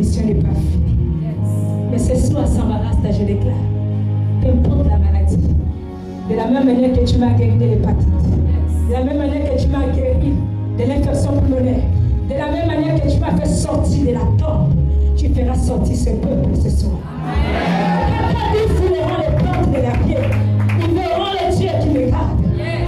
mission n'est pas finie. Mais ce soir, s'embarrasse, je déclare. Peu importe la maladie. De la même manière que tu m'as guéri de l'hépatite. De la même manière que tu m'as guéri de l'infection pulmonaire. De la même manière que tu m'as fait sortir de la tombe. Tu feras sortir ce peuple ce soir. Ils fouleront les portes de la pierre. Ils verront les dieux qui me gardent.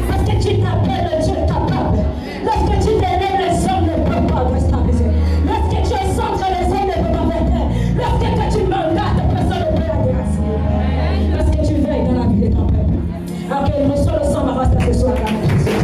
Parce que tu t'appelles le Dieu capable. Lorsque tu t'élèves, les hommes ne peuvent pas stabiliser. Lorsque tu es centre, les hommes ne peuvent pas vaincre. Lorsque tu mandates, personne ne peut la déracer. Parce que tu veilles dans la vie de ton peuple. Alors que nous sommes le sang ma race ce soir, la main de Jésus.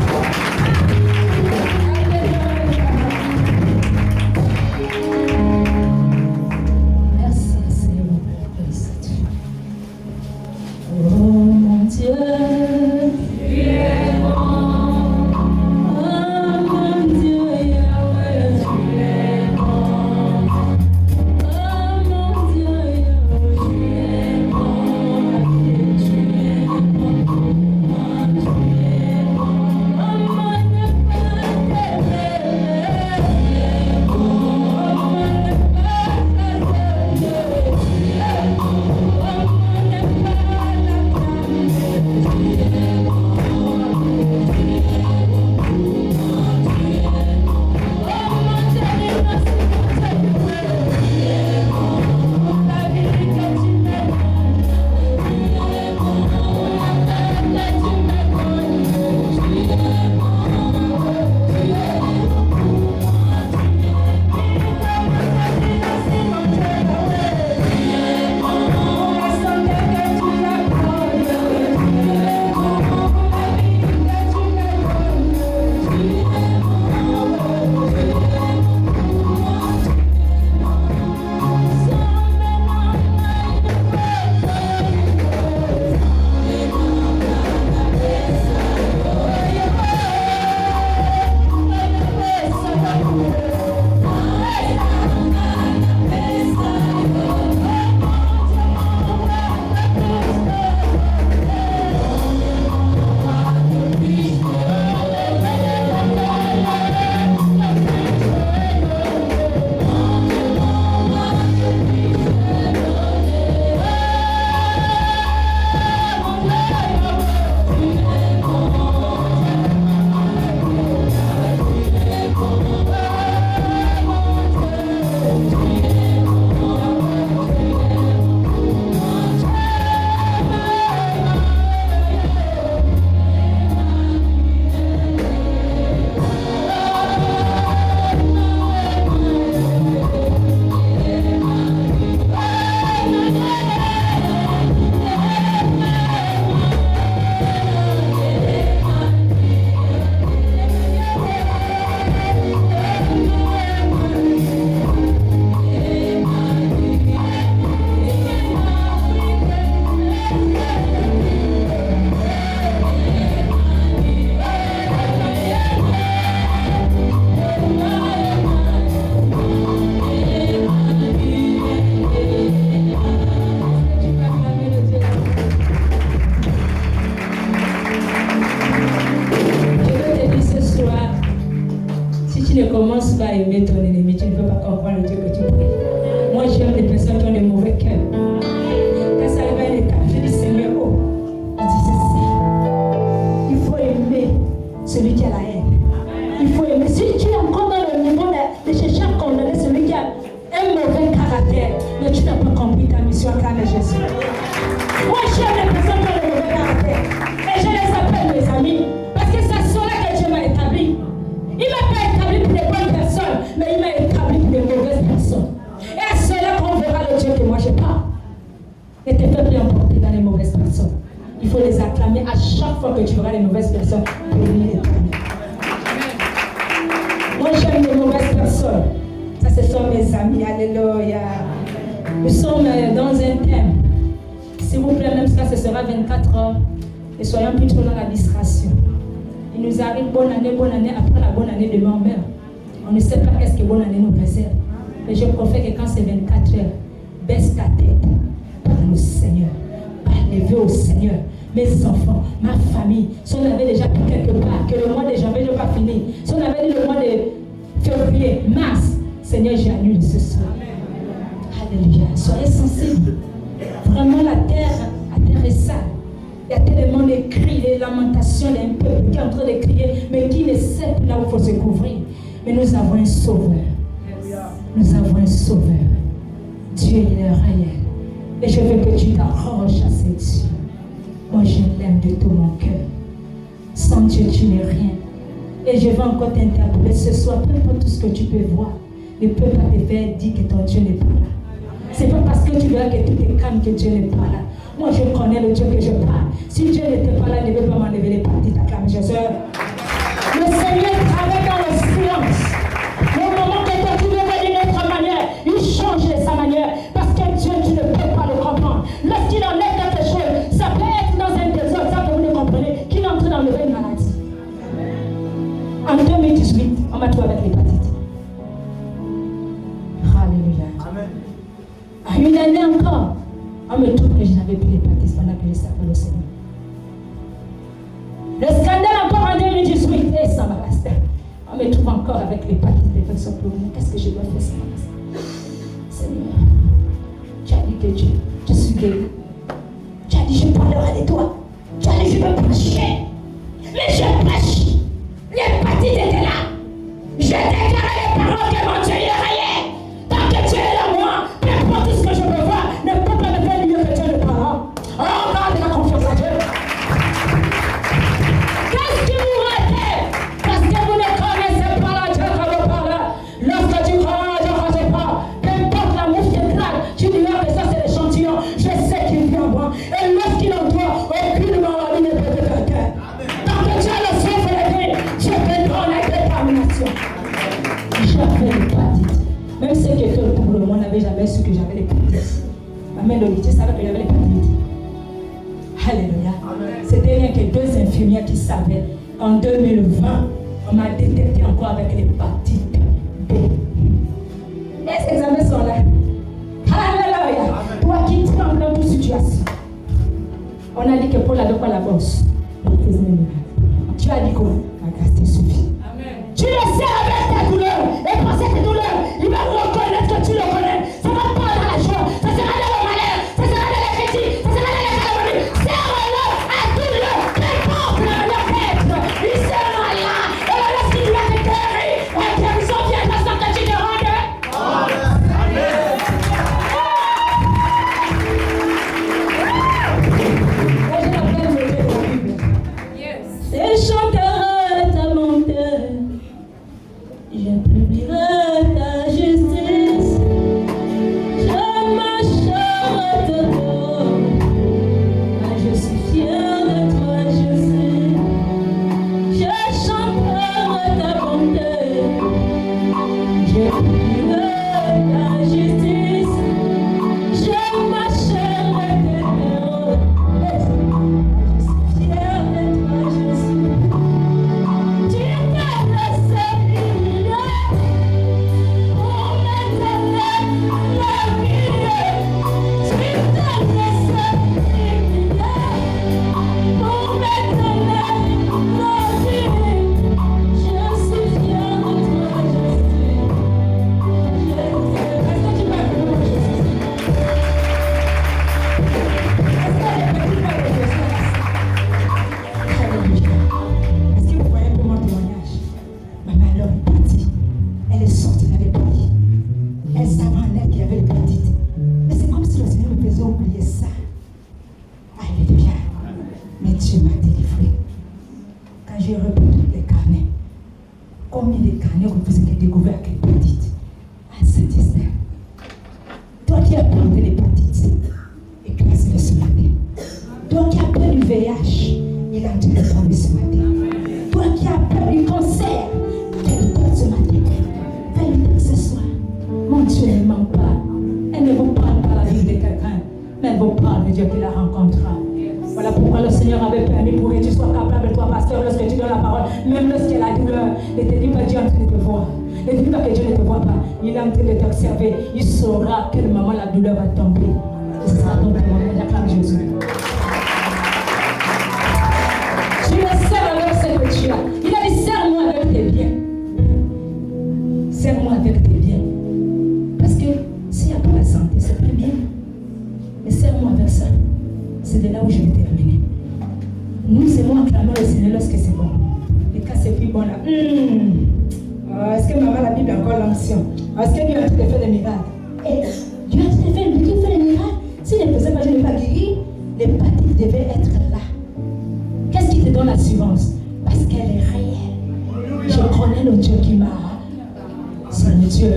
Commence pas à aimer ton ennemi, tu ne peux pas comprendre le Dieu que tu pries. Moi j'aime les personnes qui ont des mauvais cœurs. Quand ça arrive à une étape, je dis Seigneur, oh, je dis ceci. Il faut aimer celui qui a la haine. Il faut aimer. Si tu es encore dans le niveau de chercher à condamner celui qui a un mauvais caractère, mais tu n'as pas compris ta mission à travers Jésus. Moi j'aime les personnes qui ont des mauvais caractères. Et je les appelle mes amis. Parce que c'est cela que Dieu m'a établi. Il ne m'a pas établi pour des bonnes personnes, mais il m'a établi pour des mauvaises personnes. Et à cela qu'on verra le Dieu que moi je parle. Ne te fais plus emporter dans les mauvaises personnes. Il faut les acclamer à chaque fois que tu verras les mauvaises personnes pour lui établir. Moi j'aime les mauvaises personnes. Ça ce sont mes amis, alléluia. Nous sommes dans un thème. S'il vous plaît, même ça ce sera 24 heures. Et soyons plus trop dans la distraction. Il nous arrive bonne année, après la bonne année demain on meurt. On ne sait pas qu'est-ce que bonne année nous réserve. Mais je profère que quand c'est 24 heures, baisse ta tête. Parle au Seigneur. Parle au Seigneur. Mes enfants, ma famille, si on avait déjà pris quelque part, que le mois de janvier n'est pas fini, si on avait dit le mois de février, mars, Seigneur, j'annule ce soir. impossible. Vraiment, la terre est sale. Il y a tellement de cris, de lamentations d'un peuple qui est en train de crier, mais qui ne sait plus là où il faut se couvrir. Mais nous avons un sauveur. Nous avons un sauveur. Dieu, il est réel. Et je veux que tu t'accroches à cette Dieu. Moi, je l'aime de tout mon cœur. Sans Dieu, tu n'es rien. Et je veux encore t'interpeller ce soir, peu importe tout ce que tu peux voir. Ne peut pas te faire dire que ton Dieu n'est pas là. C'est pas parce que tu verras que tout est calme que Dieu n'est pas là. Moi, je connais le Dieu que je parle. Si Dieu n'était pas là, il ne peut pas m'enlever les parties. T'acclames Jésus. Le Seigneur travaille dans le silence. Au moment que toi, tu devrais d'une autre manière, il change de sa manière. Parce que Dieu, tu ne peux pas le comprendre. Lorsqu'il enlève quelque chose, ça peut être dans un désordre, ça que vous ne comprenez, qu'il est en train d'enlever une maladie. En 2018, on m'a trouvé avec l'hépatite. Alléluia. Amen. À une année encore, on me trouve que je n'avais plus l'hépatite pendant que je servais le Seigneur. Le scandale encore en 2018, et ça m'a resté. On me trouve encore avec l'hépatite. Les personnes pour moi, qu'est-ce que je dois faire Seigneur, tu as dit que je suis guéri. Tu as dit je parlerai de toi. Tu as dit je veux prêcher. Mais je prêche. L'hépatite était là. Je déclarais les paroles que mon Dieu est réel. Tant que Dieu est là, moi, peu importe ce que je peux voir, ne peut pas me faire mieux que Dieu ne parle. Oh, garde la confiance en Dieu. Qu'est-ce qui vous retient? Parce que vous ne connaissez pas la Dieu quand vous parlez. Lorsque tu connais la Dieu quand je parle, peu importe la mouche qui claque, tu diras que ça c'est l'échantillon. Je sais qu'il vient en moi. Et lorsqu'il en toi, aucune maladie ne peut te faire taire. Tant que tu as le souffle de vie, Dieu te donne la détermination. J'avais l'hépatite. Même ceux qui étaient autour de moi n'avaient jamais su que j'avais l'hépatite. Ma mère Lolitier savait que j'avais l'hépatite. Alléluia. C'était rien que deux infirmières qui savaient. En 2020, on m'a détecté encore avec l'hépatite B. Les examens sont là. Alléluia. Toi qui trembles dans toute situation. On a dit que Paul n'avait pas la bosse. Tu as dit quoi? La grâce te suffit. Tu le sais avec ta douleur. Et pour cette douleur, il va reconnaître que tu le connais. Ça va pas dans la joie. Ça sera dans le malheur. Ça sera dans les critiques. Ça sera dans les calomnies. Serre-le à douleur. Peu importe le maître. Il sera là. Et lorsqu'il doit te guérir, la guérison vient parce que tu te rendes. Et chanterai ta bonté. Je publierai ta justice, je marcherai de toi, je suis fier de toi, je chanterai ta bonté, je publierai ta justice, je marcherai de toi, je suis fier de toi, tu t'es laissé. Il saura à quel moment la douleur va tomber. Et ce sera donc le moment d'acclamer Jésus. Tu le sers avec ce que tu as. Il a dit serre-moi avec tes biens. Serre-moi avec tes biens. Parce que s'il n'y a pas la santé, c'est pas bien. C'est de là où je vais terminer. Nous aimons acclamer le Seigneur lorsque c'est bon. Et quand c'est plus bon là, est-ce que maman la Bible a encore l'onction? Est-ce que Dieu a tout fait des miracles? Et Dieu a tout fait des miracles. S'il ne faisait pas, je n'ai pas guéri. L'hépatique devait être là. Qu'est-ce qui te donne l'assurance? Parce qu'elle est réelle. Je connais le Dieu qui m'a. C'est le Dieu.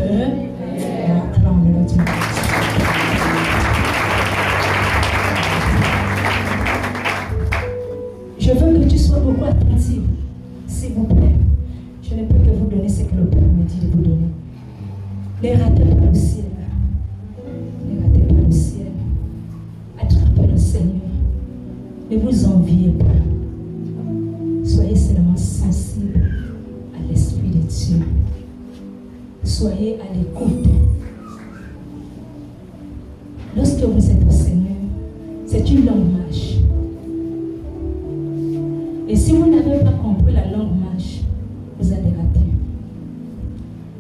Acclame le Dieu. Je veux que tu sois beaucoup attentif, s'il vous plaît. Je ne peux que vous donner ce que le Père me dit de vous donner. Ne ratez pas le ciel. Ne ratez pas le ciel. Attrapez le Seigneur. Ne vous enviez pas. Soyez seulement sensibles à l'Esprit de Dieu. Soyez à l'écoute. Lorsque vous êtes au Seigneur, c'est une longue marche. Et si vous n'avez pas compris la longue marche, vous allez rater.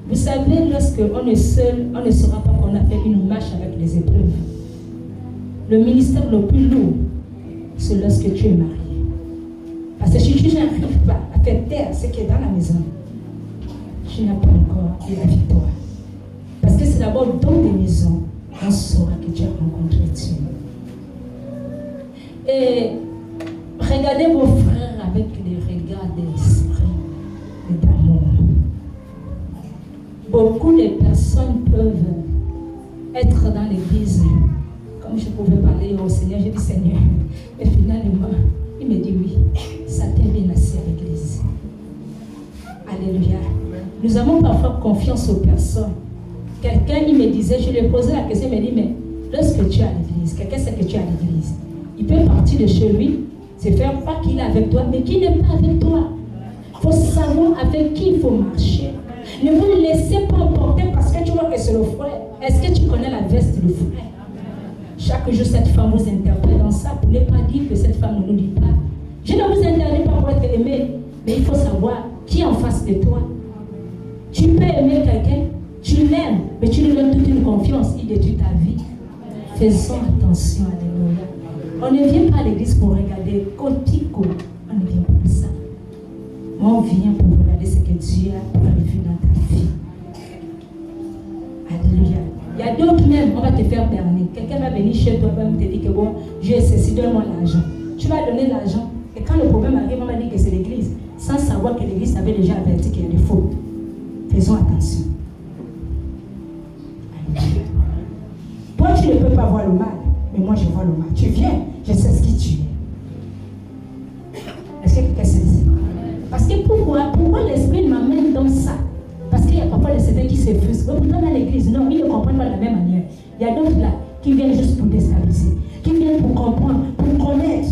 Vous savez, lorsqu'on est seul, on ne saura pas qu'on a fait une marche avec les épreuves. Le ministère le plus lourd, c'est lorsque tu es marié. Parce que si tu n'arrives pas à faire taire ce qui est dans la maison, tu n'as pas encore eu la victoire. Parce que c'est d'abord dans des maisons qu'on saura que tu as rencontré Dieu. Et regardez vos frères avec les regards d'esprit et d'amour. Beaucoup de personnes peuvent être dans l'église. Comme je pouvais parler au Seigneur, j'ai dit Seigneur. Et finalement, il me dit oui, ça t'est bien assis à l'église. Alléluia. Nous avons parfois confiance aux personnes. Quelqu'un, il me disait, je lui posais la question, il me dit, mais lorsque tu es à l'église, quelqu'un sait que tu es à l'église, il peut partir de chez lui, se faire croire qu'il est avec toi, mais qu'il n'est pas avec toi. Il faut savoir avec qui il faut marcher. Ne vous laissez pas emporter parce que tu vois que c'est le frère. Est-ce que tu connais la veste du frère? Chaque jour, cette femme vous interpelle dans ça pour ne pas dire que cette femme ne nous dit pas. Je ne vous interdis pas pour être aimé, mais il faut savoir qui est en face de toi. Tu peux aimer quelqu'un, tu l'aimes, mais tu lui donnes toute une confiance, il détruit ta vie. Faisons attention, alléluia. On ne vient pas à l'église pour regarder cotico. On ne vient pas pour ça. On vient pour regarder ce que Dieu a prévu dans ta vie. Alléluia. Il y a d'autres même, on va te faire berner. Quelqu'un va venir chez toi, va te dire que bon, j'ai ceci, donne-moi l'argent. Tu vas donner l'argent. Et quand le problème arrive, on va dire que c'est l'église. Sans savoir que l'église avait déjà averti qu'il y a des fautes. Faisons attention. Alléluia. Toi, tu ne peux pas voir le mal. Mais moi, je vois le mal. Tu viens, je sais ce qui tu es. Est-ce que quelqu'un sait ça? Parce que pourquoi l'esprit m'amène dans ça? Parce qu'il y a parfois des certains qui s'effusent. Pourtant, dans l'église, non, ils ne comprennent pas de la même manière. Il y a d'autres là qui viennent juste pour déstabiliser, qui viennent pour comprendre, pour connaître.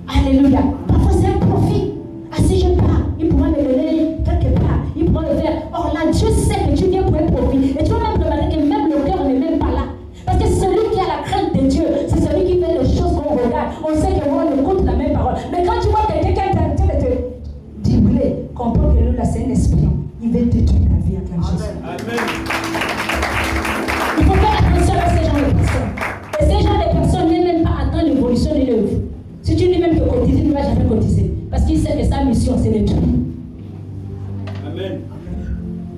Alléluia. Parfois, c'est un profit. Ah, si je pars, il pourra me donner quelque part. Il pourra le faire. Or là, Dieu sait que tu viens pour un profit. Et tu vas même remarquer que même le cœur n'est même pas là. Parce que celui qui a la crainte de Dieu, c'est celui qui fait les choses qu'on regarde. On sait que moi, on écoute la même parole. Mais quand tu vois quelqu'un qui est en train de te dimbler, comprends que lui, là, c'est un espion. Il veut détruire ta vie avec Jésus. Amen. Il faut faire attention à ces gens de personnes. Et ces gens de personnes n'aiment même pas attendre l'évolution de l'œuvre. Si tu dis même que cotiser, tu ne vas jamais cotiser. Parce qu'il sait que sa mission, c'est de tout. Amen.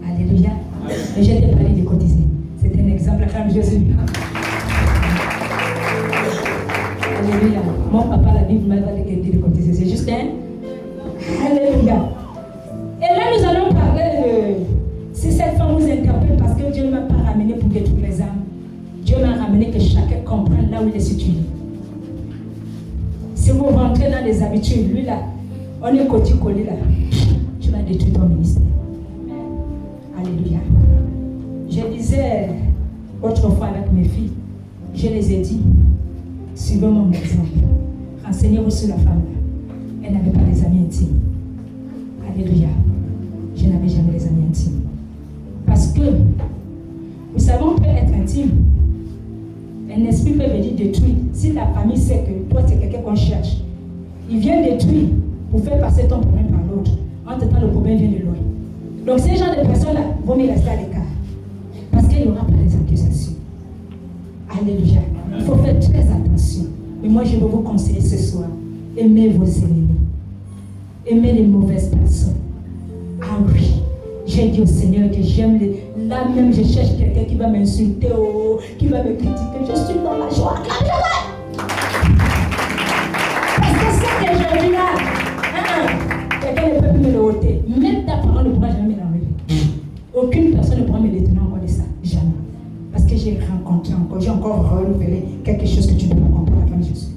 Alléluia. Mais je t'ai parlé de cotiser. C'est un exemple, acclame Jésus. Alléluia. Mon papa, la Bible m'a dit de cotiser. C'est juste un. Alléluia. Et là, nous allons parler de. Si cette femme vous interpelle parce que Dieu ne m'a pas ramené pour détruire les âmes. Dieu m'a ramené que chacun comprenne là où il est situé. Si vous rentrez dans les habitudes, lui là, on est côté-collé là, tu vas détruire ton ministère. Alléluia. Je disais autrefois avec mes filles, je les ai dit, suivez mon exemple. Renseignez-vous sur la femme là. Elle n'avait pas des amis intimes. Alléluia. Je n'avais jamais des amis intimes. Parce que, vous savez, on peut être intime. Un esprit peut venir détruire. Si la famille sait que toi, c'est quelqu'un qu'on cherche, il vient détruire pour faire passer ton problème par l'autre. Entre-temps, le problème vient de loin. Donc, ces gens de personnes-là vont me rester à l'écart. Parce qu'il n'y aura pas des accusations. Alléluia. Il faut faire très attention. Moi, je veux vous conseiller ce soir. Aimez vos ennemis. Aimez les mauvaises personnes. Ah oui. J'ai dit au Seigneur que j'aime les... Là même, je cherche quelqu'un qui va m'insulter, qui va me critiquer. Je suis dans la joie. Parce que c'est aujourd'hui-là, quelqu'un ne peut plus me le ôter. Même ta parole ne pourra jamais l'enlever. Aucune personne ne pourra me détenir encore de ça. Jamais. Parce que j'ai rencontré encore, j'ai encore renouvelé quelque chose que tu ne peux pas comprendre comme je suis.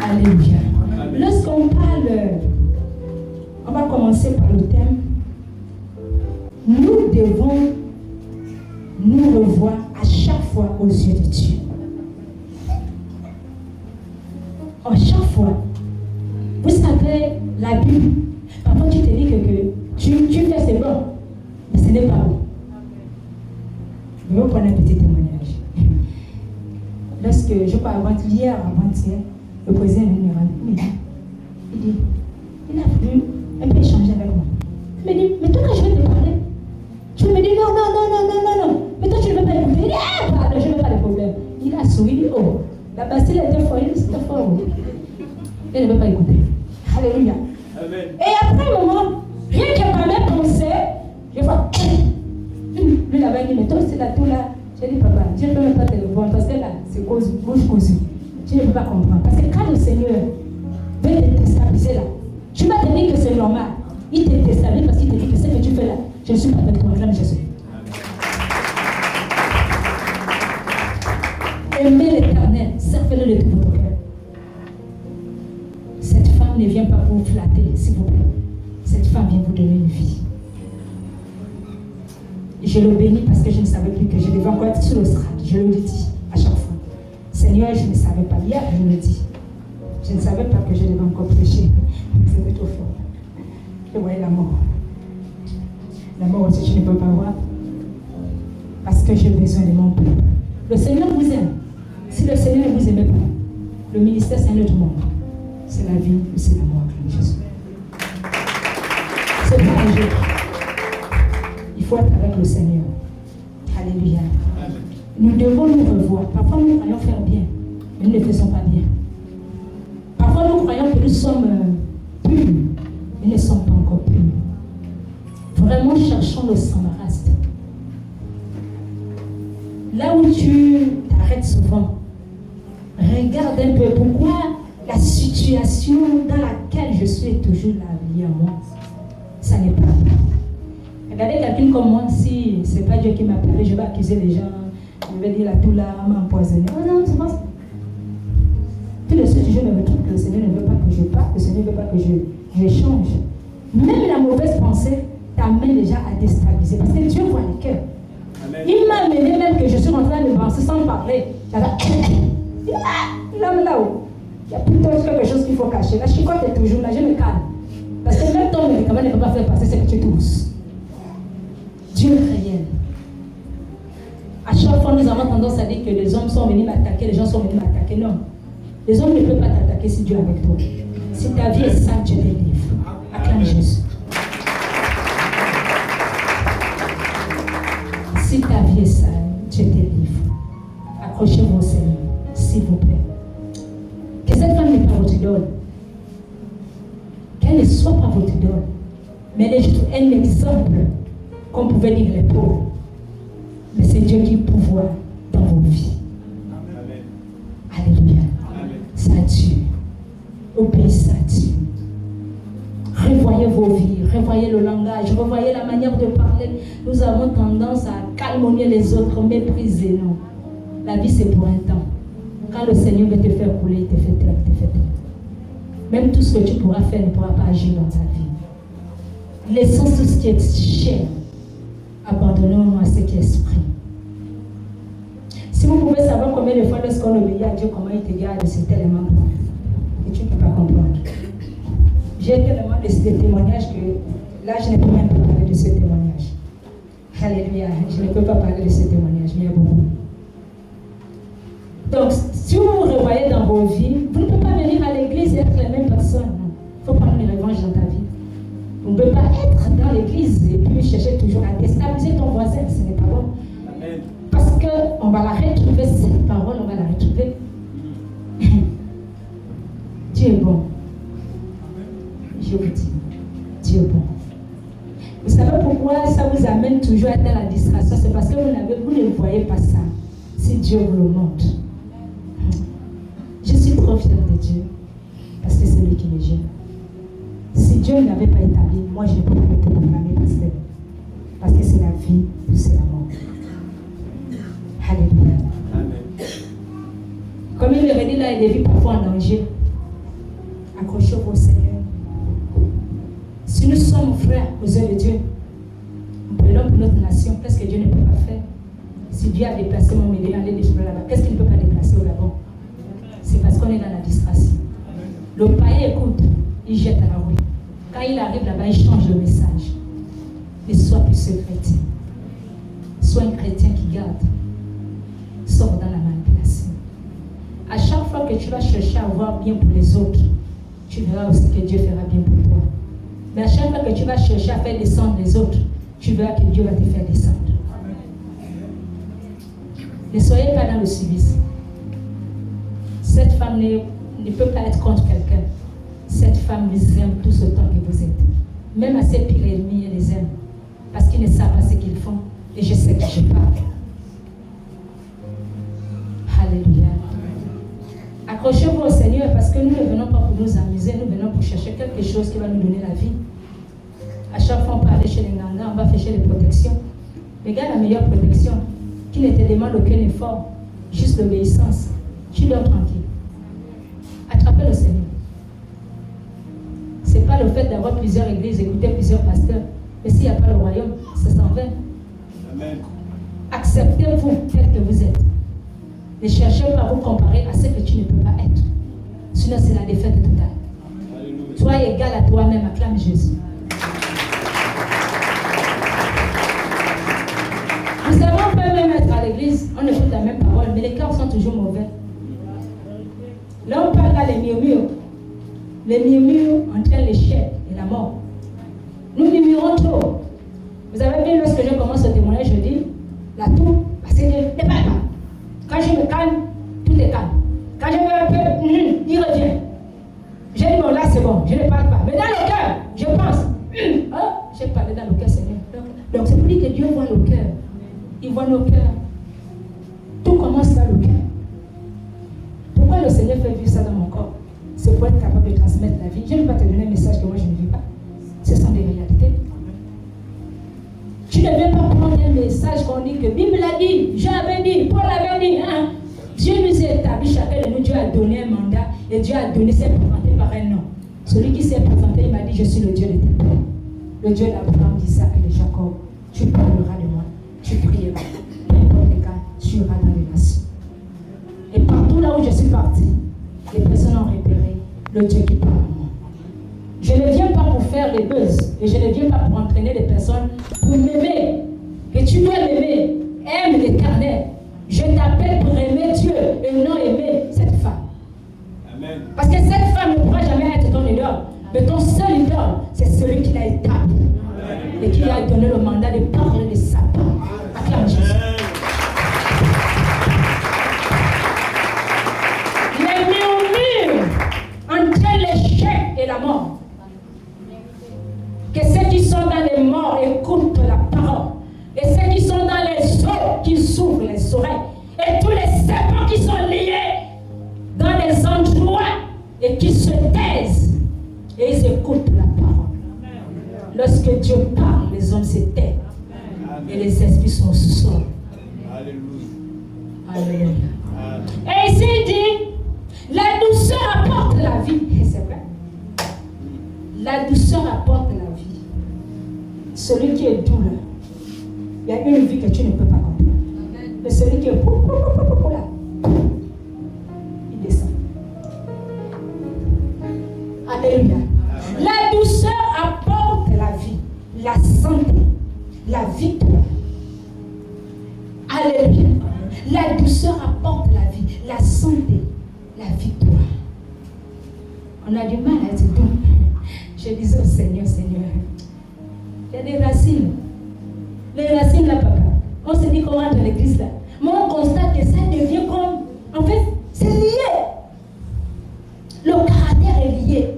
Alléluia. Lorsqu'on parle, on va commencer par le thème. Nous devons nous revoir à chaque fois aux yeux de Dieu. À chaque fois. Vous savez, la Bible, parfois tu te dis que tu fais c'est bon, mais ce n'est pas bon. Je vais vous prendre un petit témoignage. Lorsque je crois avant-hier, le président est venu me rendre. Il a voulu un peu échanger avec moi. Il me dit, mais toi quand je vais te parler, je me dis non. Mais toi tu ne veux pas écouter. Il dit, pardon, je ne veux pas de problème. Il a souri, il dit, oh, la bastille était forte, c'était fort. Il ne veut pas écouter. Alléluia. Amen. Et après un moment, rien que par mes pensées, je vois, lui il avait dit, mais toi c'est là tout là. J'ai dit, papa, je ne peux même pas te répondre parce que là, c'est gauche cousu. Je ne peux pas comprendre. Parce que quand le Seigneur veut te déstabiliser là, tu vas te dire que c'est normal. Il te déstabilise parce qu'il te dit que ce que tu fais là, je ne suis pas avec toi, j'aime Jésus. Aimez l'Éternel, servez-le de tout votre cœur. Cette femme ne vient pas pour vous flatter, s'il vous plaît. Cette femme vient vous donner une vie. Je le bénis parce que je ne savais plus que je devais encore être sur le strat. Je le dis à chaque fois. Seigneur, je ne savais pas. Hier, je le dis. Je ne savais pas que je devais encore prêcher. C'était trop fort. Je voyais la mort. La mort aussi, je ne peux pas voir. Parce que j'ai besoin de mon peuple. Le Seigneur vous aime. Si le Seigneur ne vous aimait pas, le ministère, c'est un autre monde. C'est la vie ou c'est la mort, Jésus. C'est pas un jeu. Il faut être avec le Seigneur. Alléluia. Nous devons nous revoir. Parfois, nous croyons faire bien, mais nous ne le faisons pas bien. Parfois, nous croyons que nous sommes purs, mais nous ne sommes pas encore purs. Vraiment, cherchons le Samarasque. Là où tu t'arrêtes souvent, regarde un peu pourquoi la situation dans laquelle je suis est toujours là, liée à moi. Ça n'est pas vrai. Regardez quelqu'un comme moi, si ce n'est pas Dieu qui m'a parlé, je vais accuser les gens, je vais dire la tout là, m'a empoisonné. Non, c'est pas ça. Tous les choses, je me retrouve que le Seigneur ne veut pas que je parte, le Seigneur ne veut pas que je change. Même la mauvaise pensée t'amène déjà à déstabiliser, parce que Dieu voit les cœurs. Il m'a amené même que je suis en train de danser sans parler. J'avais l'homme là-haut. Il y a plutôt quelque chose qu'il faut cacher. La chicotte est toujours là, je me calme. Parce que même ton médicament ne peut pas faire passer ce que tu touches. Dieu est réel. À chaque fois, nous avons tendance à dire que les hommes sont venus m'attaquer, les gens sont venus m'attaquer. Non. Les hommes ne peuvent pas t'attaquer si Dieu est avec toi. Si ta vie est sale, Dieu te livre. Acclame Jésus. Si ta vie est sale, Dieu te livre. Accrochez-vous au Seigneur, s'il vous plaît. Que cette femme n'est pas votre idole. Qu'elle ne soit pas votre idole. Mais elle est juste un exemple, comme pouvait dire les pauvres. Mais c'est Dieu qui pouvoir dans vos vies. Amen. Alléluia. C'est à Dieu. Obéissez à Dieu. Revoyez vos vies, revoyez le langage, revoyez la manière de parler. Nous avons tendance à calmonner les autres, mépriser. Non. La vie, c'est pour un temps. Quand le Seigneur veut te faire couler, il te fait taire, il te fait taire. Même tout ce que tu pourras faire ne pourra pas agir dans ta vie. Laissons tout ce qui est cher. Abandonnons-nous à ce qui est esprit. Si vous pouvez savoir combien de fois lorsqu'on obéit à Dieu, comment il te garde, c'est tellement bon. Et tu ne peux pas comprendre. J'ai tellement de témoignages que là, je ne peux même pas parler de ce témoignage. Alléluia. Je ne peux pas parler de ce témoignage, mais il y a beaucoup. Donc, si vous vous revoyez dans vos vies, vous ne pouvez pas venir à l'église et être la même personne. Il faut prendre une revanche dans ta vie. Vous ne pouvez pas être dans l'église et puis chercher toujours à déstabiliser ton voisin. Ce n'est pas bon. Amen. Parce qu'on va l'arrêter. pourquoi ça vous amène toujours à être dans la distraction? C'est parce que vous ne voyez pas ça. Si Dieu vous le montre. Je suis trop fière de Dieu. Parce que c'est lui qui me gêne. Si Dieu ne l'avait pas établi, moi je ne peux pas être proclamé pasteur. Parce que c'est la vie ou c'est la mort. Alléluia. Amen. Comme il le redit là, il est vu parfois en danger. Accrochez-vous au Seigneur. Si nous sommes frères aux yeux de Dieu, nous prions pour notre nation. Qu'est-ce que Dieu ne peut pas faire? Si Dieu a déplacé mon milieu, aller défouler là-bas, qu'est-ce qu'il ne peut pas déplacer au Gabon? C'est parce qu'on est dans la distraction. Le païen écoute, il jette à la rue. Quand il arrive là-bas, il change le message. Ne sois plus ce chrétien. Sois un chrétien qui garde. Sors dans la manipulation. À chaque fois que tu vas chercher à avoir bien pour les autres, tu verras aussi que Dieu fera bien pour toi. Mais à chaque fois que tu vas chercher à faire descendre les autres, tu verras que Dieu va te faire descendre. Ne soyez pas dans le civisme. Cette femme ne peut pas être contre quelqu'un. Cette femme les aime tout autant que vous êtes. Même à ses pires ennemis, elle les aime. Parce qu'ils ne savent pas ce qu'ils font. Et je sais que je parle. Alléluia. Accrochez-vous au Seigneur parce que nous ne venons pas pour nous amuser. Nous venons pour chercher quelque chose qui va nous donner la vie. À chaque fois, on peut aller chez les Nganga, on va chercher les protections. Regarde la meilleure protection qui ne te demande aucun effort, juste l'obéissance. Tu dors tranquille. Attrapez le Seigneur. Ce n'est pas le fait d'avoir plusieurs églises, écouter plusieurs pasteurs. Mais s'il n'y a pas le royaume, ça s'en va. Amen. Acceptez-vous tel que vous êtes. Ne cherchez pas à vous comparer à ce que tu ne peux pas être. Sinon, c'est la défaite totale. Alléluia. Sois égal à toi-même, acclame Jésus. Nous savons, on peut même être à l'église, on écoute la même parole, mais les cœurs sont toujours mauvais. Là, on parle là les murmures. Les murmures entraînent l'échec et la mort. Nous murmurons trop. Vous avez vu, lorsque je commence à témoigner, je dis, la toux, parce que ne parle pas. Quand je me calme, tout est calme. Quand je veux un peu, il revient. J'ai dit, bon, là c'est bon, je ne parle pas. Mais dans le cœur, je pense, j'ai parlé dans le cœur, Seigneur. Donc c'est pour dire que Dieu voit le cœur. Il voit nos cœurs. Tout commence par le cœur. Pourquoi le Seigneur fait vivre ça dans mon corps? C'est pour être capable de transmettre la vie. Je ne vais pas te donner un message que moi je ne vis pas. Ce sont des réalités. Tu ne viens pas prendre un message qu'on dit que Bible l'a dit, j'avais dit, Paul avait dit. Hein? Dieu nous a établi, chacun de nous, Dieu a donné un mandat et Dieu a donné, s'est présenté par un nom. Celui qui s'est présenté, il m'a dit, je suis le Dieu de tes pères. Le Dieu d'Abraham, d'Isaac et de Jacob. Tu parleras de moi, tu prieras. N'importe les cas, tu iras dans les nations. Et partout là où je suis parti, les personnes ont repéré le Dieu qui parle à moi. Je ne viens pas pour faire des buzz et je ne viens pas pour entraîner les personnes pour m'aimer. Que tu dois m'aimer, aime l'Éternel. Je t'appelle pour aimer Dieu et non aimer cette femme. Amen. Parce que cette femme ne pourra jamais être ton idole. Mais ton seul idole, c'est celui qui l'a établi et qui a donné le mandat de parler de sa part. Acclame Jésus. Les murmures entraînent l'échec et la mort. Que ceux qui sont dans les morts écoutent la parole. Et ceux qui sont dans les eaux, qui s'ouvrent les oreilles. Et tous les serpents qui sont liés dans les endroits et qui se taisent. Et ils écoutent la parole. Lorsque Dieu parle, les hommes se taisent. Et les esprits sont sous-sol. Alléluia. Et ici il dit, la douceur apporte la vie. Et c'est vrai. La douceur apporte la vie. Celui qui est doux là, il y a une vie que tu ne peux pas comprendre. Mais celui qui est là, il descend. Alléluia. La douceur apporte la vie, la santé, la victoire. Alléluia. La douceur apporte la vie, la santé, la victoire. On a du mal à être doux. Je disais au Seigneur, Seigneur, il y a des racines. Les racines là, papa. On se dit qu'on rentre à l'église là. Mais on constate que ça devient comme... En fait, c'est lié. Le caractère est lié.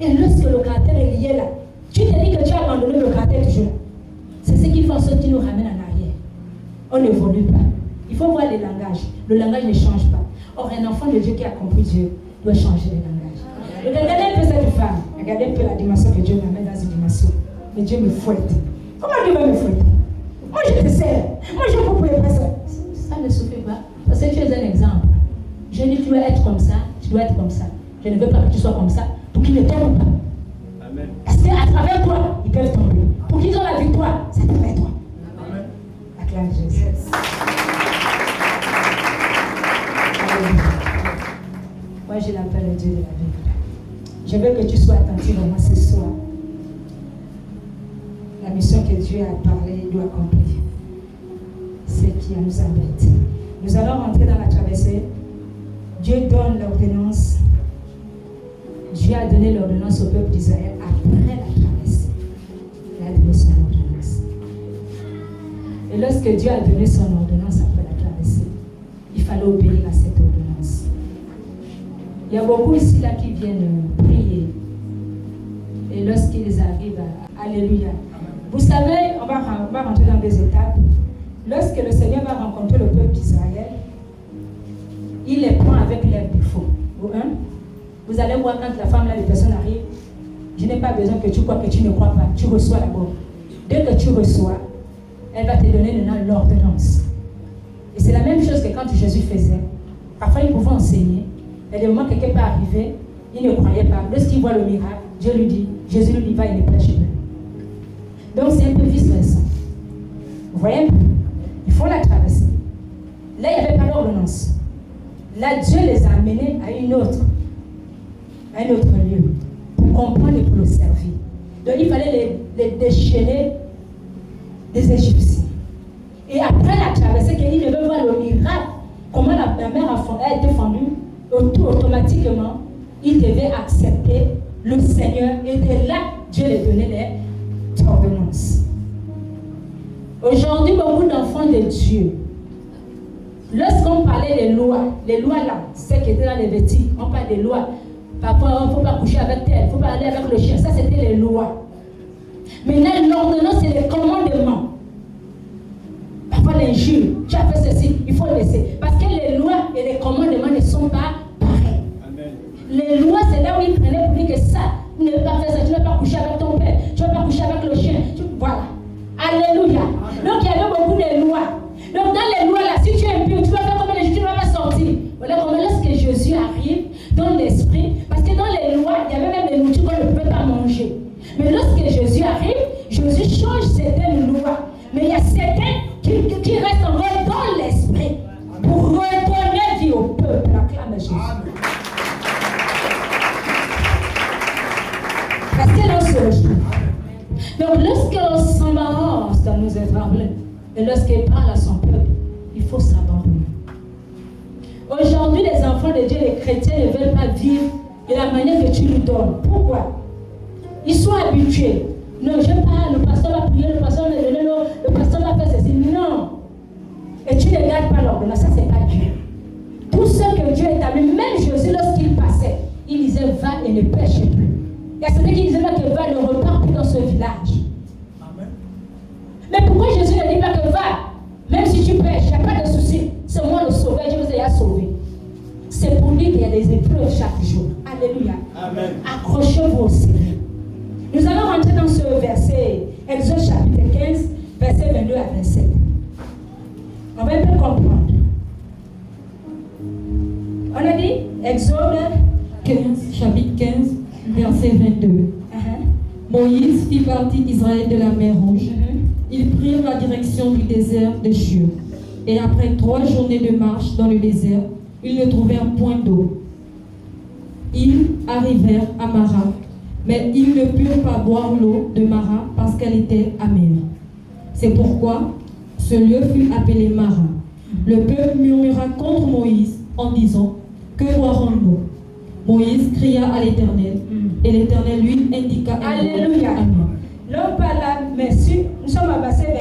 Et lorsque le caractère est lié là, tu te dis que tu as abandonné le caractère toujours. C'est qui fait en sorte qu'il nous ramène en arrière. On n'évolue pas. Il faut voir les langages. Le langage ne change pas. Or, un enfant de Dieu qui a compris Dieu doit changer les langages. Regardez un peu cette femme. Regardez un peu la dimension que Dieu m'amène dans une dimension. Mais Dieu me fouette. Comment Dieu va me fouetter? Moi, je te sers. Moi, je vous pouvais pas ça. Ça ne suffit pas. Parce que tu es un exemple. Je dis, tu dois être comme ça. Tu dois être comme ça. Je ne veux pas que tu sois comme ça pour qu'ils ne tombent pas. Amen. Parce qu'à travers toi, ils peuvent tomber. Pour qu'ils aient la victoire, c'est à travers toi. Amen. Acclame Jésus. Yes. Moi, je l'appelle le Dieu de la vie. Je veux que tu sois attentif à moi ce soir. La mission que Dieu a parlé doit accomplir. C'est qui nous embête. Nous allons rentrer dans la traversée. Dieu donne l'ordonnance. Dieu a donné l'ordonnance au peuple d'Israël après la traversée. Il a donné son ordonnance. Et lorsque Dieu a donné son ordonnance après la traversée, il fallait obéir à cette ordonnance. Il y a beaucoup ici là qui viennent prier. Et lorsqu'ils arrivent à Alléluia. Vous savez, on va rentrer dans des étapes. Lorsque le Seigneur va rencontrer le peuple d'Israël, il les prend avec leurs défauts. Vous allez voir quand la femme là, les personnes arrivent, je n'ai pas besoin que tu crois que tu ne crois pas. Tu reçois d'abord. Dès que tu reçois, elle va te donner maintenant l'ordonnance. Et c'est la même chose que quand Jésus faisait. Parfois, il pouvait enseigner. Et des moments que quelqu'un peut arriver, il ne croyait pas. Lorsqu'il voit le miracle, Dieu lui dit, Jésus lui dit, va, il ne prêche plus. Donc, c'est un peu vice-versa. Vous voyez? Il faut la traverser. Là, il n'y avait pas d'ordonnance. Là, Dieu les a amenés à un autre lieu pour comprendre et pour le servir. Donc, il fallait les déchaîner des Égyptiens. Et après la traversée, qu'il devait voir le miracle, comment la mer a été fendue, automatiquement, il devait accepter le Seigneur. Et de là, Dieu lui donnait les ordonnances. Aujourd'hui, beaucoup d'enfants de Dieu, lorsqu'on parlait des lois là, celles qui étaient dans les vêtements, on parle des lois. Parfois, il ne faut pas coucher avec elle, il ne faut pas aller avec le chien. Ça, c'était les lois. Maintenant, l'ordonnance, c'est les commandements. Parfois, l'injure, tu as fait ceci, il faut laisser. Parce que les lois et les commandements ne sont pas pareils. Amen. Les lois, c'est là où ils prenaient pour dire que ça, tu ne veux pas faire ça, tu ne veux pas coucher avec ton père, tu ne veux pas coucher avec le chien. Voilà. Alléluia. Amen. Donc, il y avait beaucoup de lois. Donc, dans les lois là, si tu es impur, tu vas faire comme les gens, tu ne vas pas sortir. Voilà comment lorsque Jésus arrive dans l'esprit, parce que dans les lois, il y avait même des nourritures qu'on ne pouvait pas manger. Mais lorsque Jésus arrive, Jésus change certaines lois. Mais il y a certaines qui restent encore dans l'esprit pour redonner vie au peuple. Acclame Jésus. Parce que l'on se réjouit. Donc, lorsqu'on s'embarrasse dans nos évangiles, et lorsqu'il parle à son peuple, il faut s'abandonner. Aujourd'hui, les enfants de Dieu, les chrétiens, ne veulent pas vivre de la manière que tu lui donnes. Pourquoi? Ils sont habitués. Non, je parle, le pasteur va prier, le pasteur va donner l'eau, le pasteur va faire ceci. Non. Et tu ne gardes pas l'ordonnance, ça c'est pas Dieu. Tout ce que Dieu établit, même Jésus, lorsqu'il passait, il disait va et ne pêche plus. Il y a certains qui disaient que va ne repart plus dans ce village. Amen. Mais pourquoi Jésus ne dit pas que va? Même si tu pêches, il n'y a pas de souci. C'est moi le sauveur, je vous ai sauvé. C'est pour lui qu'il y a des épreuves chaque jour. Alléluia. Amen. Accrochez-vous au Seigneur. Nous allons rentrer dans ce verset, Exode chapitre 15, verset 22 à 27. On va un peu comprendre. On a dit Exode 15, chapitre 15, verset 22. Moïse fit partie d'Israël de la mer Rouge. Ils prirent la direction du désert de Shur. Et après 3 journées de marche dans le désert, ils ne trouvèrent point d'eau. Ils arrivèrent à Mara, mais ils ne purent pas boire l'eau de Mara parce qu'elle était amère. C'est pourquoi ce lieu fut appelé Mara. Le peuple murmura contre Moïse en disant, que boirons-nous? Moïse cria à l'Éternel, et l'Éternel lui indiqua. Alléluia. Amen. L'homme par là, merci. Nous sommes à verset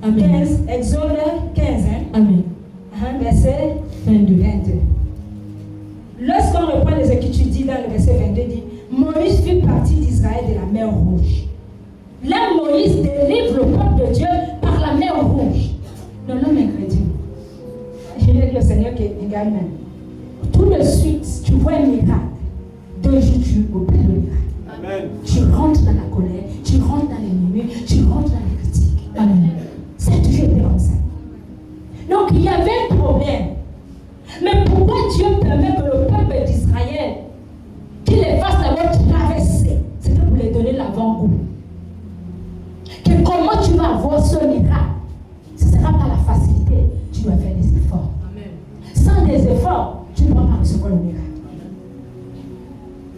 22. Amen. 15, Exode 15. Amen. Verset 22. Lorsqu'on reprend les Écritures, dit dans le verset 22, dit Moïse fit partie d'Israël de la mer Rouge. là Moïse délivre le peuple de Dieu par la mer rouge. Non, l'homme incrédule. Je vais dire au Seigneur qui est également. Tout de suite, tu vois un miracle. 2 jours, tu oublies le miracle. Amen. Tu rentres dans la colère, tu rentres dans l'ennemi, tu rentres dans la critique. Amen. Ça a toujours été comme ça. Donc il y avait un problème. Mais pourquoi Dieu permet que le peuple d'Israël, qu'il les fasse d'abord traverser? C'était pour les donner l'avant-goût. Que comment tu vas avoir ce miracle? Ce ne sera pas la facilité. Tu dois faire des efforts. Amen. Sans des efforts, tu ne pourras pas recevoir le miracle.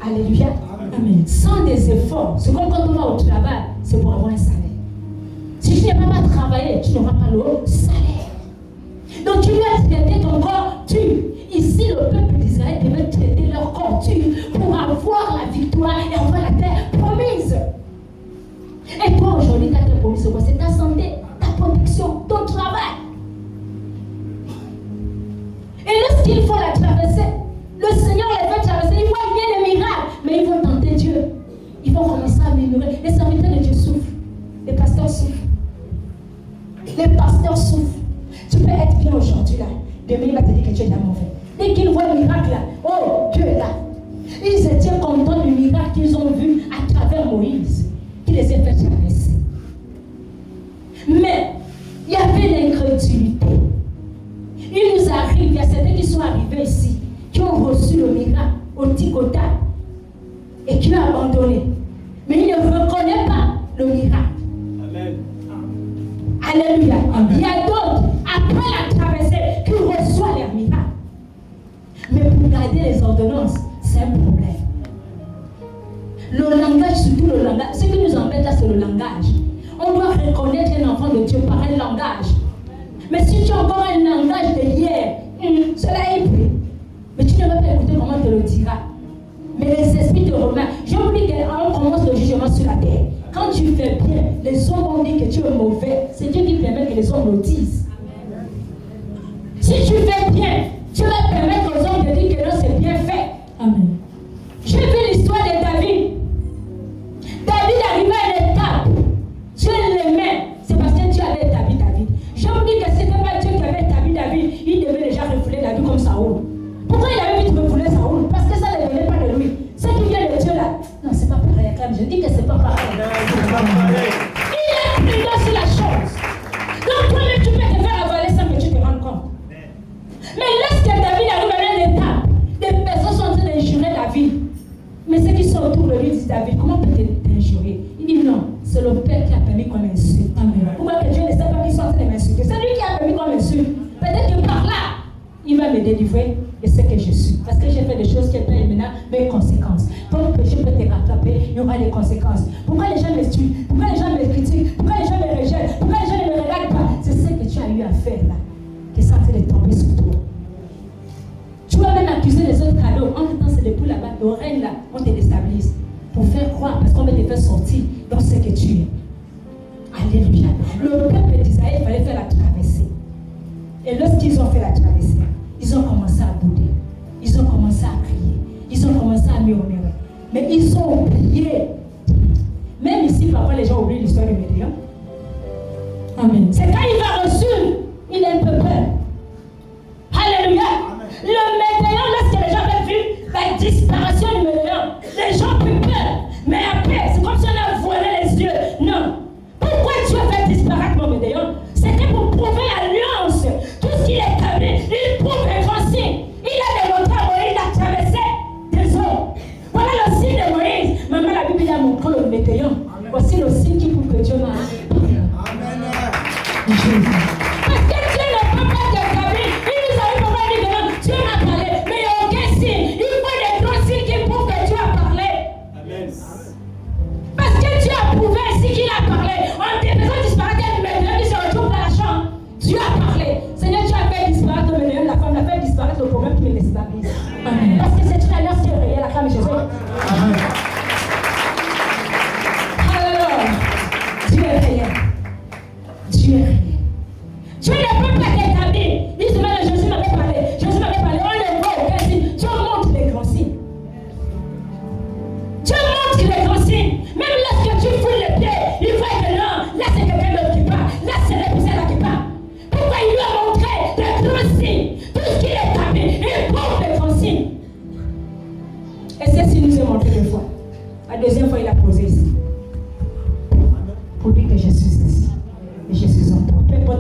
Alléluia. Amen. Sans des efforts, c'est comme quand on va au travail, c'est pour avoir un salaire. Si tu n'es pas travailler, tu n'auras pas le salaire. Donc tu dois traiter ton corps tu. Ici, le peuple d'Israël devait traiter leur corps tu pour avoir la victoire et avoir la terre promise. Et toi aujourd'hui, ta terre promise, c'est ta santé, ta protection, ton travail. Et lorsqu'il faut la traverser, le Seigneur les fait traverser, ils voient bien les miracles, mais ils vont tenter Dieu. Ils vont commencer à murmurer. Les serviteurs de Dieu souffrent. Les pasteurs souffrent. Les pasteurs souffrent. Tu peux être bien aujourd'hui là. Demain, il va te dire que tu es mauvais. Dès qu'ils voient le miracle là, oh, Dieu est là. Ils étaient contents du miracle qu'ils ont vu à travers Moïse, qui les a fait traverser. Mais il y avait l'incrédulité. Il nous arrive, il y a certains qui sont arrivés ici, qui ont reçu le miracle au tic-au-tac et qui l'ont abandonné. Mais ils ne reconnaissent pas le miracle. Amen. Alléluia. Amen. Il y a d'autres, après la traversée, qui reçoivent les miracles. Mais pour garder les ordonnances, c'est un problème. Le langage, surtout le langage, ce qui nous embête là, c'est le langage. On doit reconnaître un enfant de Dieu par un langage. Mais si tu as encore un langage de hier, cela est pris. Mais tu ne vas pas écouter comment te le dira. Mais les esprits te remettent. J'ai oublié qu'on commence le jugement sur la terre. Quand tu fais bien, les hommes vont dire que tu es mauvais. C'est Dieu qui permet que les hommes le disent. Si tu fais bien, tu vas permettre aux hommes de dire que non, c'est bien fait. Amen. J'ai vu l'histoire de David. David arrivait à une étape. Dieu l'aimait. C'est parce que Dieu avait établi David. J'ai oublié que ce n'était pas Dieu qui avait établi David. Il devait déjà refouler David comme Saoul. Pourquoi il avait vite refoulé Saoul? Parce que ça ne venait pas de lui. Ce qui vient de Dieu là. Non, c'est pas pareil. Je dis que c'est pas pareil. Il est prudent sur la chose. Donc toi-même, tu peux te faire avaler sans que tu te rendes compte. Mais lorsque David arrive à une étape, des personnes sont en train d'injurer David. Mais ceux qui sont autour de lui disent, David, comment peut-il t'injurer? Il dit non, c'est le Père qui a permis qu'on m'insulte. Pourquoi que Dieu ne sait pas qu'ils sont en train de m'insulter? C'est lui qui a permis qu'on m'insulte. Peut-être que par là, il va me délivrer de ce que je suis. Parce que j'ai fait des choses qui ont maintenant des conséquences. Ton péché peut te rattraper, il y aura des conséquences. Pourquoi les gens me tuent? Pourquoi les gens me critiquent? Pourquoi les gens me rejettent? Pourquoi les gens ne me regardent pas? C'est ce que tu as eu à faire là, qui est en train de tomber sur toi. Tu vas même accuser les autres cadeaux. En même temps, c'est depuis là-bas, le règne là, on te déstabilise. Pour faire croire, parce qu'on va te faire sortir dans ce que tu es. Alléluia. Le peuple d'Israël, il fallait faire la traversée. Et lorsqu'ils ont fait la traversée, ils ont commencé à bouder. Ils ont commencé à crier. Ils ont commencé à murmurer. Mais ils ont oublié. Même ici, parfois, les gens oublient l'histoire du Médéon. Amen. C'est quand il va reçu, il a un peu peur. Alléluia. Amen. Le Médéon, lorsque les gens avaient vu la disparition du Médéon, les gens ont pris peur. Mais après, c'est comme si on a voilé les yeux. Non. Pourquoi Dieu a fait disparaître mon Médéon? C'était pour prouver l'alliance. Tout ce qu'il est établi, il prouve un grand signe. Il a démontré à Moïse la traversée des eaux. Voilà le signe de Moïse. Maman, la Bible a montré le Médéon. Voici le signe qui prouve que Dieu m'a parlé. Amen. Jésus. Parce que Dieu ne peut pas t'établir. Il nous a eu pour dire que non, Dieu m'a parlé. Mais il n'y a aucun signe. Il faut des grands signes qui prouvent que Dieu a parlé. Amen. Parce que Dieu a prouvé ainsi qu'il a parlé. En te faisant disparaître le Médéon qui se retrouve dans la chambre. Dieu a parlé. Seigneur, tu as fait disparaître le Médéon, la femme a fait disparaître le problème qui me déstabilise. Amen. Parce que c'est une alliance qui est réelle, la femme de Jésus. Amen. Alors, Dieu est réel. Dieu est réel.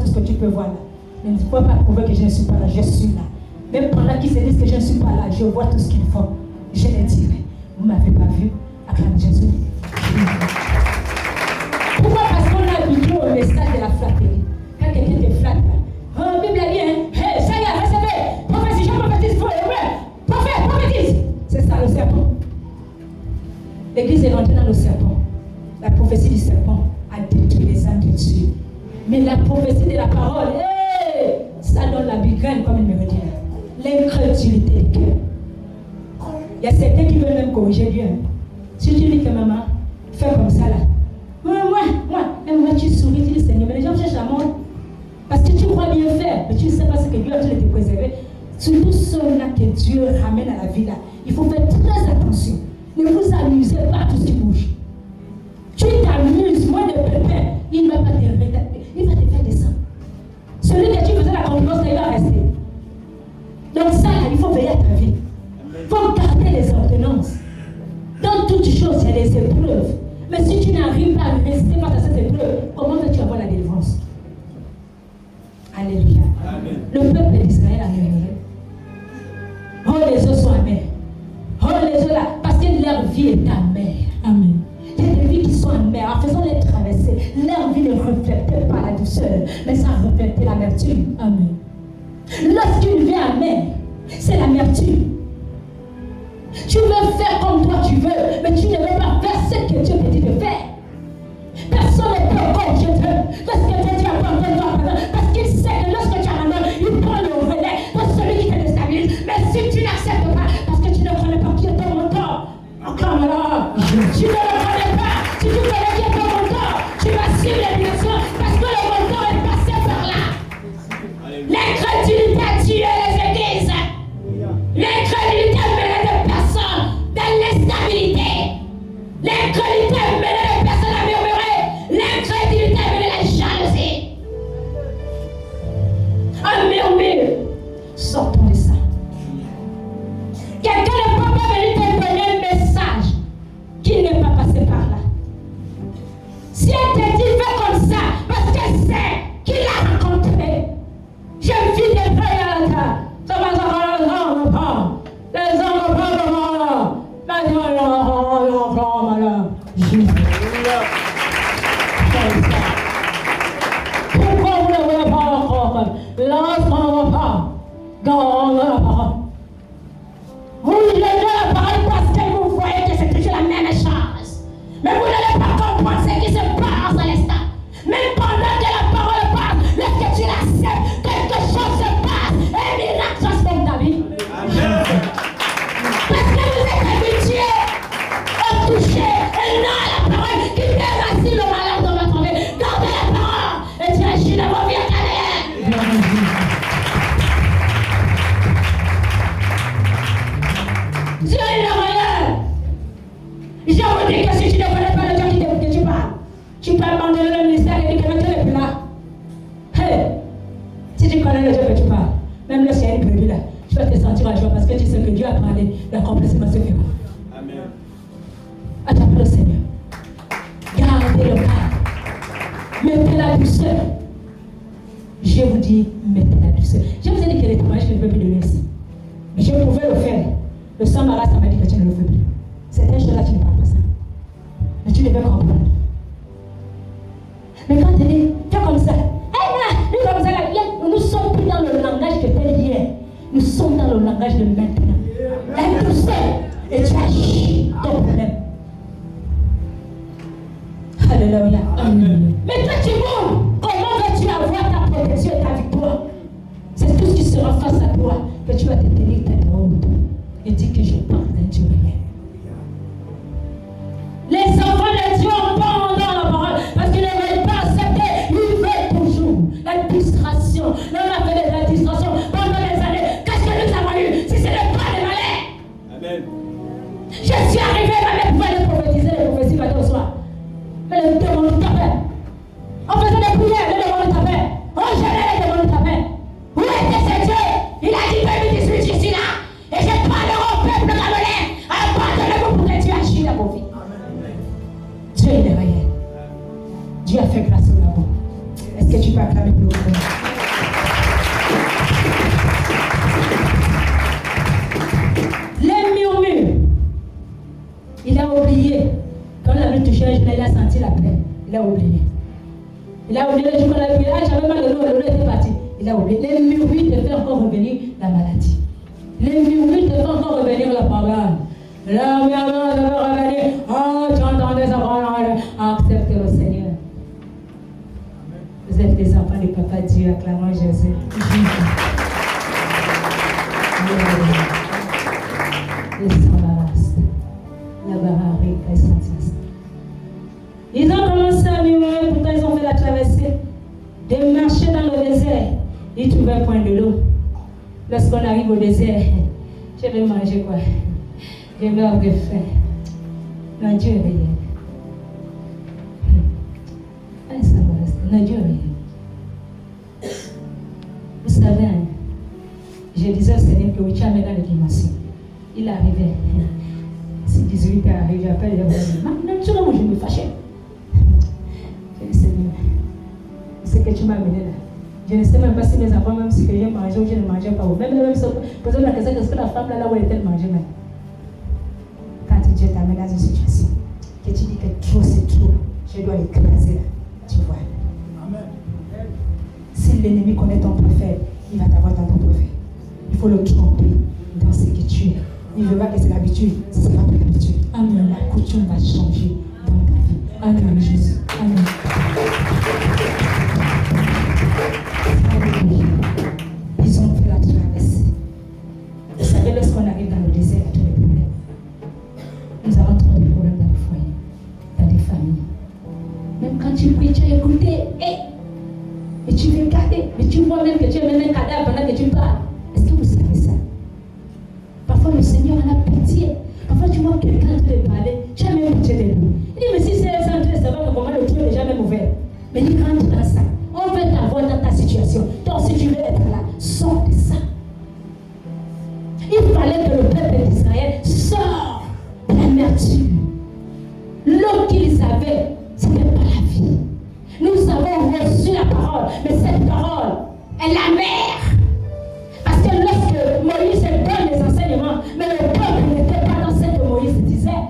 tout ce que tu peux voir là. Mais ne peux pas prouver que je ne suis pas là, je suis là. Même pendant qu'ils se disent que je ne suis pas là, je vois tout ce qu'ils font. Je les dirai. Vous ne m'avez pas vu, acclame Jésus. Pourquoi? Parce qu'on a habitué au message de la flatterie. Quand quelqu'un te flatte, la Bible a dit, hey, ça y est, recevez, prophétise, je prophétise, prophète, prophétise. C'est ça le serpent. L'église est rentrée dans le serpent. La prophétie du serpent a détruit les âmes de Dieu. Mais la prophétie de la parole, ça donne la migraine, comme il me dit. L'incrédulité du cœur. Il y a certains qui veulent même corriger Dieu. Si tu dis que maman, fais comme ça là. Moi, tu souris, tu dis Seigneur, mais les gens cherchent la mort. Parce que tu crois bien faire, mais tu ne sais pas ce que Dieu a dit de te préserver. Surtout ceux-là que Dieu ramène à la vie là. Il faut faire très attention. Ne vous amusez pas à tout ce qui bouge. Tu t'amuses, moi de pépin, il ne va pas te rétablir, il va te faire descendre. Celui que tu faisais la concurrence, il va rester. Donc ça, il faut veiller à ta vie. Il faut garder les ordonnances. Dans toutes choses, il y a des épreuves. Mais si tu n'arrives pas à résister face à cette épreuve, comment veux-tu avoir la délivrance? Alléluia. Amen. Le peuple d'Israël a murmuré. Oh, les eaux sont amères. Oh, les eaux là, parce que leur vie est amère. Amen. Il y a des vies qui sont amères. En faisant les traverser, leur vie ne reflète pas la douceur, mais ça reflète l'amertume. Amen. Lorsqu'une vie amère, c'est l'amertume. Tu veux faire comme toi tu veux, mais tu ne veux pas faire ce que Dieu te dit de faire. Personne ne peut corriger Dieu. Lorsque Dieu dit à toi, parce qu'il sait que lorsque tu abandonnes, il prend le relais pour celui qui te déstabilise. Mais si tu n'acceptes pas, parce que tu ne connais pas qui est ton mentor, encore alors, tu ne le connais pas. Si tu connais qui est ton mentor, tu vas suivre les directions parce que le mentor est passé par là. L'incrédulité a tué les églises. L'incrédulité a mené des personnes dans l'instabilité. L'incrédulité a mené des personnes à murmurer. L'incrédulité a mené la jalousie. Un murmure. Sortons de ça. Quelqu'un ne peut pas venir te donner un message qui n'est pas passé par là. Si elle te dit fais comme ça, parce qu'elle sait qu'il l'a rencontré. Je vis des prières là. Ça va se faire les hommes pas. Les hommes pas de mal. Mais Dieu là. Jésus. Pourquoi vous ne voulez pas encore? Lorsqu'on ne va pas dans la parole. Vous lisez la parole parce que vous voyez que c'est toujours la même chose. Mais vous n'allez pas comprendre ce qui se passe à l'instant. Même pendant que la parole parle, lorsque tu l'acceptes, quelque chose se passe et un miracle transforme ta vie. Parce que vous êtes habitués à toucher et non à la parole qui déracine le malheur dans votre vie. Gardez la parole et tu agis dans vos vies intérieures. Dieu est le meilleur. Je vous dis que si tu ne connais pas le Dieu que tu parles, tu peux abandonner le ministère et dire que Dieu n'est plus là. Hey, si tu connais le Dieu que tu parles, même le ciel est prévu là, tu vas te sentir en joie parce que tu sais que Dieu a parlé d'accomplissement ce qu'il va. Amen. Attends le Seigneur. Gardez le calme. Mettez la douceur. Je vous dis, mettez la douceur. Je vous ai dit que les témoignages que je ne peux plus donner ici. Mais je pouvais le faire. Le sang Mara, ça m'a dit que tu ne le fais plus. C'est un chose-là, tu ne parles pas ça. Mais tu devais comprendre. Mais quand tu dis, fais comme ça. Hey, comme ça, là, nous ne sommes plus dans le langage que tu hier. Nous sommes dans le langage de maintenant. La douceur. Et tu agis ton problème. Alléluia. Amen. Mais toi, tu vois, comment vas-tu avoir ta protection et ta victoire? C'est tout ce qui sera face à toi que tu vas te tenir ta robe et dire que je parle d'un Dieu réel. Les enfants de Dieu ont pas dans la parole parce qu'ils ne veulent pas accepter. Ils veulent toujours la distraction. Là, on a fait de la distraction pendant des années. Qu'est-ce que nous avons eu si ce n'est pas des malais? Amen. Je suis arrivé à ma mère pour prophétiser les prophéties matin au soir. Mais le démon nous tapait. On faisait des prières, le démon nous tapait. On gênait, le démon nous tapait. Où était ce Dieu? Il a dit 2018, je suis là. Et je parle au peuple dans acclamer pour le gouvernement. Les murmures. Il a oublié. Quand la vie touchait, il a senti la paix. Il a oublié. Il a oublié le jour qu'on a prié. Ah, j'avais mal de l'eau était parti. Il a oublié. Les murmures te font encore revenir la maladie. Les murmures te font encore revenir la parole. La murmure te fait revenir. Oh, tu entendais sa parole. Acceptez le Seigneur. Vous êtes des enfants du Papa Dieu, acclamons Jésus. Ils ont commencé à murmurer, pourtant ils ont fait la traversée, de marcher dans le désert. Ils trouvaient un point de l'eau. Lorsqu'on arrive au désert, je vais manger quoi? Je meurs de faim. Non, Dieu est réel. Non, Dieu est réel. Vous savez, je disais au Seigneur que Ucha met dans les dimensions. Il arrivait. Si 18 est arrivé, j'appelle les voisins. Maintenant, tu vois, moi je me fâchais. J'ai dit, Seigneur, c'est que tu m'as amené là. Je ne sais même pas si mes enfants, même si j'ai mangé ou je ne mangeais pas. Même posez la question, est-ce que la femme là où elle était, elle mangeait même? Quand Dieu t'amène dans une situation, que tu dis que trop c'est trop, je dois l'écraser là. Tu vois. Amen. Si l'ennemi connaît ton prophète, il va t'avoir dans ton prophète. Il faut le tromper dans ce que tu es. Il verra que c'est l'habitude, ce sera pas l'habitude. Amen. La coutume va changer dans ta vie. Amen, Jésus. Amen. Ils ont fait la traversée. Vous savez, lorsqu'on arrive dans le désert, il y a tous les problèmes. Nous avons trop de problèmes dans le foyer, dans les familles. Même quand tu pries, tu as écouté, et tu veux garder, mais tu vois même que tu es même un cadavre pendant que tu parles. Est-ce que vous savez ça? Parfois le Seigneur en a pitié. Parfois tu vois quelqu'un en train de parler, tu as même pitié de lui. Il dit, mais si c'est ça, tu veux savoir comment le Dieu est déjà même ouvert. Mais il rentre dans ça. On veut t'avoir dans ta situation. Donc si tu veux être là, sors de ça. Il fallait que le peuple d'Israël sorte de l'amertume. L'eau qu'ils avaient, ce n'était pas la vie. Nous avons reçu la parole, mais cette parole est la mer. Parce que lorsque Moïse donne les enseignements, mais le peuple n'était pas dans ce que Moïse disait.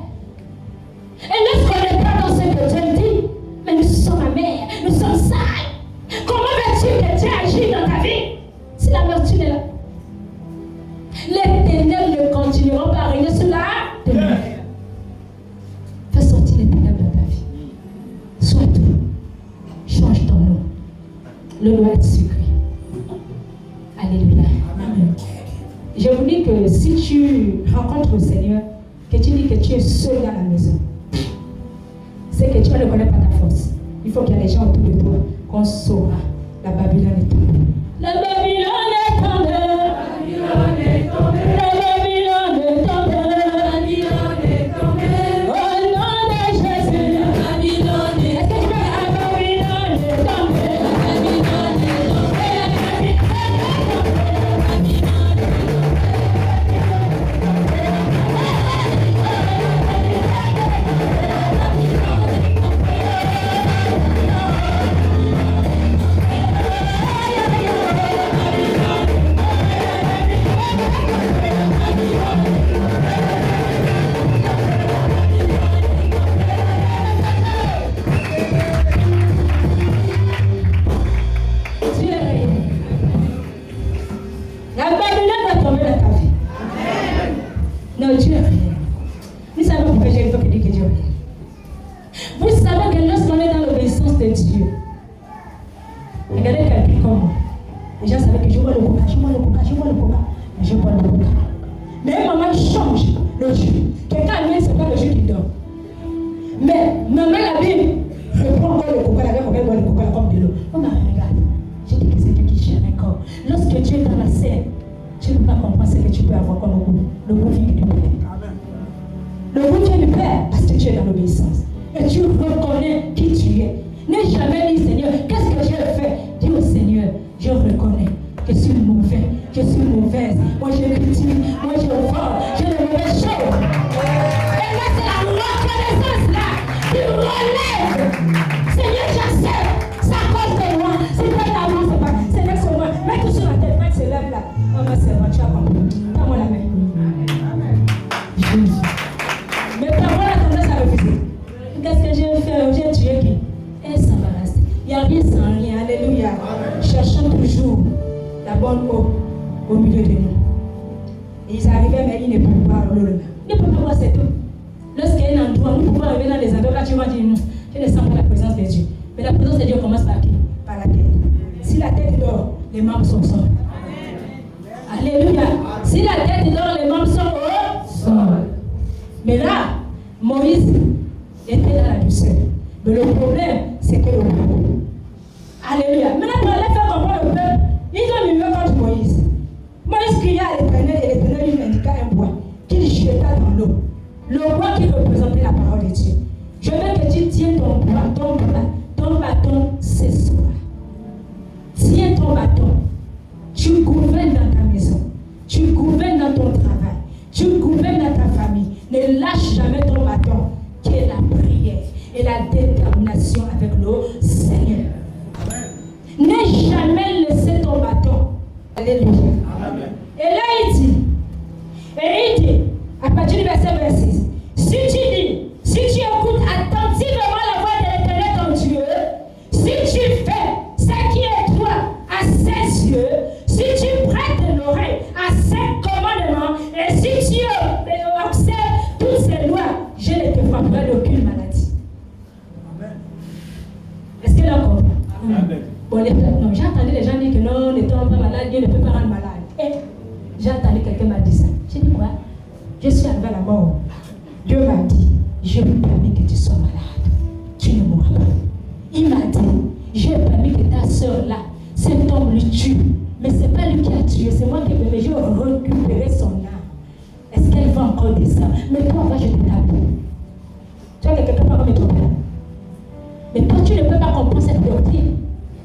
Et lorsqu'on n'est pas dans ce que Dieu dit, mais nous sommes amers, nous sommes sales. Comment veux-tu que Dieu agisse dans ta vie si l'amertume est là? Les ténèbres ne continueront pas à régner sur la terre. Fais sortir les ténèbres dans ta vie. Sois doux. Change ton nom. Le doit être sucré. Alléluia. Amen. Je vous dis que si tu rencontres le Seigneur, que tu dis que tu es seul dans la maison, c'est que tu ne connais pas ta force. Il faut qu'il y ait des gens autour de toi qu'on saura. La Babylone est tombée. La Babylone est tombée. La Babylone est tombée. La Babylone est tombée. La Babylone est tombée. Au nom de Jésus. La Babylone est tombée. Est-ce que tu veux la Babylone est tombée? La Babylone est tombée. La Babylone est tombée. La Babylone va tomber dans ta vie. Amen. Non, Dieu est réel. Vous savez pourquoi j'ai faut que dire que Dieu est réel. Vous savez que lorsqu'on est dans l'obéissance de Dieu, regardez quelqu'un comme moi. Les gens savaient que je vois le coca, je vois le coca, je vois le coca. Mais je bois le coca. Mais maman change le jus. Quelqu'un a mis, c'est pas le jus qui donne. Mais maman la Bible reprend encore le coca, la Bible boit le coca comme de l'eau. Oh ma regarde. Je dis que c'est Dieu qui gère un corps. Lorsque tu es dans la scène, tu ne peux pas comprendre ce que tu peux avoir comme goût. Le goût vient du Père. Le goût vient du Père parce que tu es dans l'obéissance. Et tu reconnais qui tu es. N'ai jamais dit, Seigneur, qu'est-ce que j'ai fait? Dis au Seigneur, je reconnais que je suis mauvais, je suis mauvaise. Moi j'ai critique, moi je vends, j'ai de mauvaises choses. Et là c'est la reconnaissance là qui relève. Seigneur, j'accepte, c'est à cause de moi. C'est pas cherchant toujours la bonne eau au milieu de nous. Et ils arrivaient, mais ils ne pouvaient pas boire l'eau. Ils ne pouvaient pas boire cette eau. Lorsqu'il y a un endroit, nous pouvons arriver dans des endroits, quand tu vas dire non, je ne sens pas la présence de Dieu. Mais la présence de Dieu commence par qui? Par la tête. Si la tête dort, les membres sont sombres. Alléluia. Si la tête dort, les membres sont sombres. Mais là, Moïse était dans la douceur. Mais le problème, c'est que le peuple. Alléluia. Maintenant, pour aller faire comprendre le peuple, ils ont mis contre Moïse. Moïse cria à l'Éternel et l'Éternel lui indiqua un bois qu'il jeta dans l'eau. Le bois qui représentait la parole de Dieu. Je veux que tu tiennes ton bois, ton bâton ce soir. Tiens ton bâton. Tu gouvernes dans ta maison. Tu gouvernes dans ton travail. Tu gouvernes dans ta famille. Ne lâche jamais ton bâton, qui est la prière et la détermination avec le Seigneur. N'aie jamais laissé ton bâton. Alléluia. Amen. Et là, il dit, à partir du verset 26, si tu écoutes attentivement la voix de l'Éternel ton Dieu, si tu fais ce qui est droit à ses yeux, si tu prêtes l'oreille à ses commandements, et si tu observes toutes ces lois, je ne te frapperai d'aucune maladie. Amen. Est-ce que l'on comprend? Amen. Bon, non, j'ai entendu les gens dire que non, ne tombe pas malade, Dieu ne peut pas rendre malade. Et j'ai entendu quelqu'un m'a dit ça. J'ai dit quoi? Je suis arrivé à la mort. Dieu m'a dit, je vais permis que tu sois malade. Tu ne mourras pas. Il m'a dit, j'ai permis que ta soeur là, cet homme le tue. Mais ce n'est pas lui qui a tué, c'est moi qui ai permis. Je vais récupérer son âme. Est-ce qu'elle va encore descendre? Mais toi, va, je te tape. Tu vois que quelqu'un va me tromper. Mais toi, tu ne peux pas comprendre cette doctrine.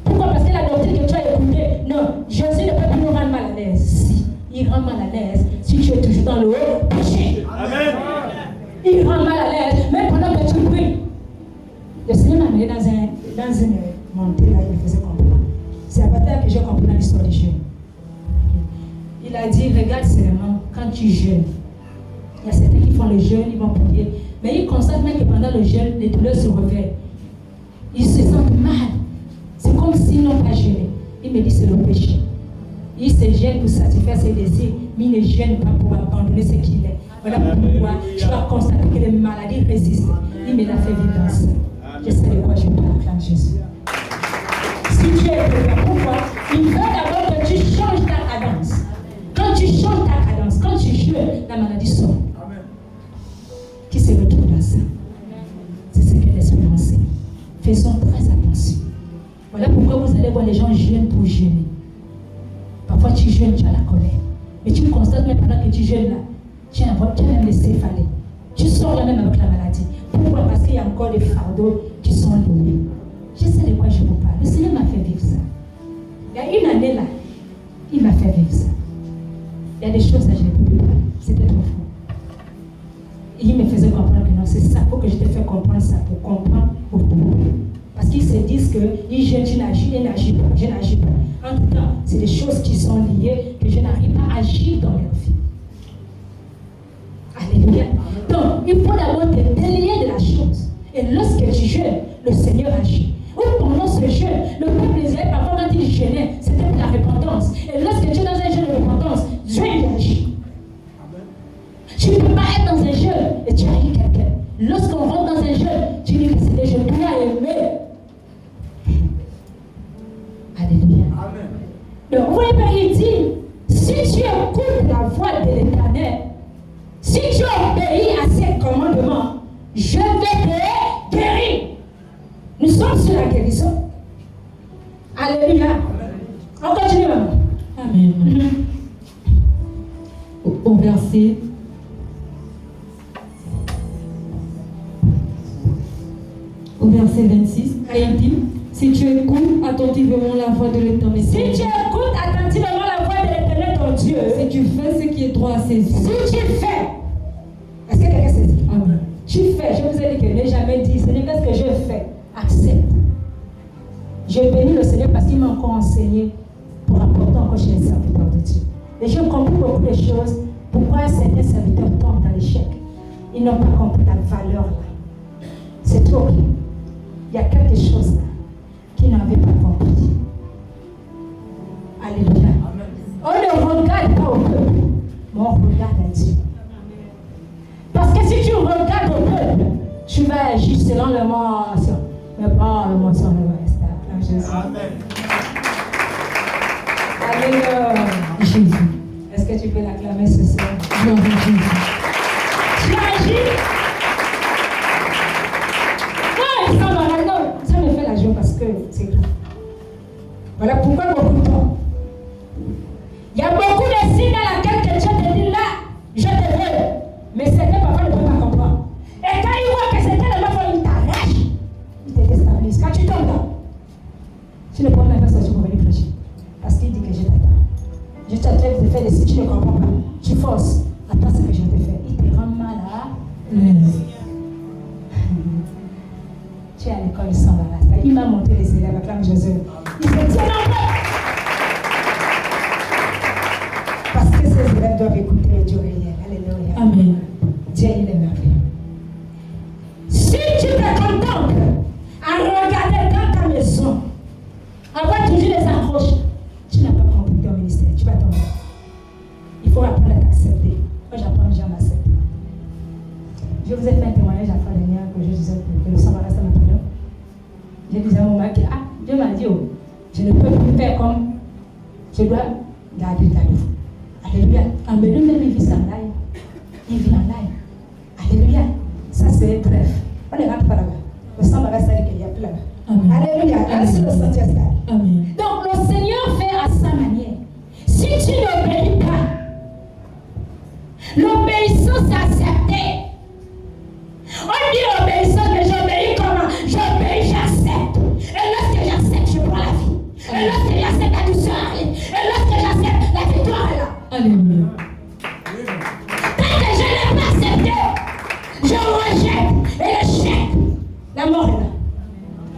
Pourquoi? Parce que la doctrine que tu as écoutée, non, Jésus ne peut pas nous rendre mal à l'aise. Si, il rend mal à l'aise si tu es toujours dans le haut péché. Amen. Il rend mal à l'aise, même pendant que tu pries. Le Seigneur m'a amené dans une montée là, il me faisait comprendre. C'est à partir que j'ai compris dans l'histoire des jeûnes. Il a dit, regarde seulement, quand tu jeûnes, il y a certains qui font le jeûne, ils vont prier, mais ils constatent même que pendant le jeûne, les douleurs se réveillent. Ils se sentent mal. C'est comme s'ils n'ont pas jeûné. Il me dit, c'est le péché. Il se gêne pour satisfaire ses désirs, mais il ne gêne pas pour abandonner ce qu'il est. Voilà pourquoi tu vas constater que les maladies résistent. Il me l'a fait vivre dans ça. Je sais de quoi je parle, acclame Jésus. Si tu es préparé, pourquoi? Il faut d'abord que tu changes ta cadence. Quand tu changes ta cadence, quand tu jeûnes, la maladie sort. Qui se retrouve dans ça? C'est ce que l'Esprit enseigne. Faisons très attention. Voilà pourquoi vous allez voir les gens jeûnent pour jeûner. Parfois tu jeûnes, tu as la colère. Mais tu constates même pendant que tu jeûnes là, tu as même les céphalées. Tu sors là même avec la maladie. Pourquoi? Parce qu'il y a encore des fardeaux qui sont liés. Je sais de quoi je vous parle. Le Seigneur m'a fait vivre ça. Il y a une année là, il m'a fait vivre ça. Il y a des choses que je ne peux pas. C'était trop fort. Et il me faisait comprendre que non, c'est ça. Il faut que je te fasse comprendre ça pour comprendre pourquoi. Parce qu'ils se disent qu'ils jeûnent, tu n'agis, et n'agis pas, je n'agis pas. En tout cas, c'est des choses qui sont liées que je n'arrive pas à agir dans leur vie. Alléluia. Donc, il faut d'abord te délier de la chose. Et lorsque tu jeûnes, le Seigneur agit. Ou pendant ce jeûne, le peuple d'Israël, parfois quand il jeûnait, c'était pour la repentance. Et lorsque tu es dans un jeûne de repentance, Dieu il agit. Tu ne peux pas être dans un jeûne et tu haïs quelqu'un. Lorsqu'on rentre dans un jeûne, tu dis que c'est des jeûnes dois aimer. Alléluia. Amen. Donc, vous voyez, il dit, si tu écoutes la voix de l'Éternel, si tu obéis à ses commandements, je vais te guérir. Nous sommes sur la guérison. Alléluia. On continue, maman. Amen. Au verset au verset 26, il dit, si tu écoutes attentivement la voix de l'Éternel, si tu écoutes attentivement la voix de l'Éternel ton Dieu, si tu fais ce qui est droit à ses yeux, si tu fais, est-ce que quelqu'un s'est dit? Amen. Tu fais, je vous ai dit que n'ai jamais dit, Seigneur, qu'est-ce que je fais? Accepte. Je bénis le Seigneur parce qu'il m'a encore enseigné pour apporter encore chez les serviteurs de Dieu. Et j'ai compris beaucoup de choses. Pourquoi certains serviteurs tombent dans l'échec? Ils n'ont pas compris la valeur là. C'est trop. Il y a quelque chose là qu'ils n'avaient pas compris. Alléluia. On ne regarde pas au peuple, mais on regarde à Dieu. Parce que si tu regardes au peuple, tu vas agir selon le mention, mais pas le mention de l'Ouest. Jésus. Amen. Alléluia. Jésus. Est-ce que tu peux l'acclamer ce soir? Gloire à Jésus. Tu agis. Non, ça me fait la joie parce que c'est tout. Voilà pourquoi beaucoup de temps. Il y a beaucoup de signes dans lesquels Dieu te dit là, je te veux. Mais certains parfois ne peuvent pas comprendre. Et quand ils voient que certains ne peuvent pas, ils t'arrachent, ils te déstabilisent. Quand tu tombes là, tu ne peux même pas sortir pour venir prêcher. Parce qu'il dit que je t'attends. Je t'attends de faire des signes, tu ne comprends pas. Tu forces. Attends ce que je te fais. Il te rend mal à l'aise. Tu es à l'école, il s'embarrasse. Il m'a montré les élèves, acclame Jésus. Il se tient en paix. Parce que ces élèves doivent écouter le Dieu réel. Alléluia. Amen. Dieu, il est merveilleux. Si tu te contentes à regarder dans ta maison, à voir toujours les accroches, tu n'as pas compris ton ministère. Tu vas tomber. Il faut apprendre à t'accepter. Moi, j'apprends déjà à m'accepter. Je vous ai fait un témoignage la fois dernière que je disais que le sang reste à ma parole. Je disais à mon mari, Dieu m'a dit, oh, je ne peux plus faire comme je dois garder ta vie. Alléluia. Mais lui-même, il vit ça en live. Il vit en live. Alléluia. Ça, c'est bref. On ne rentre pas là-bas. Le sang reste à qu'il n'y a plus là-bas. Amen. Alléluia. Reste sur le sentier stade. Amen. Donc, le Seigneur fait à sa manière. Si tu n'obéis pas, l'obéissance est acceptée. On dit obéissance, mais j'obéis comment? J'obéis, j'accepte. Et lorsque j'accepte, je prends la vie. Et lorsque j'accepte, la douceur arrive. Et lorsque j'accepte, la victoire est là. Alléluia. Tant que je n'ai pas accepté, je rejette et le jette. La mort est là.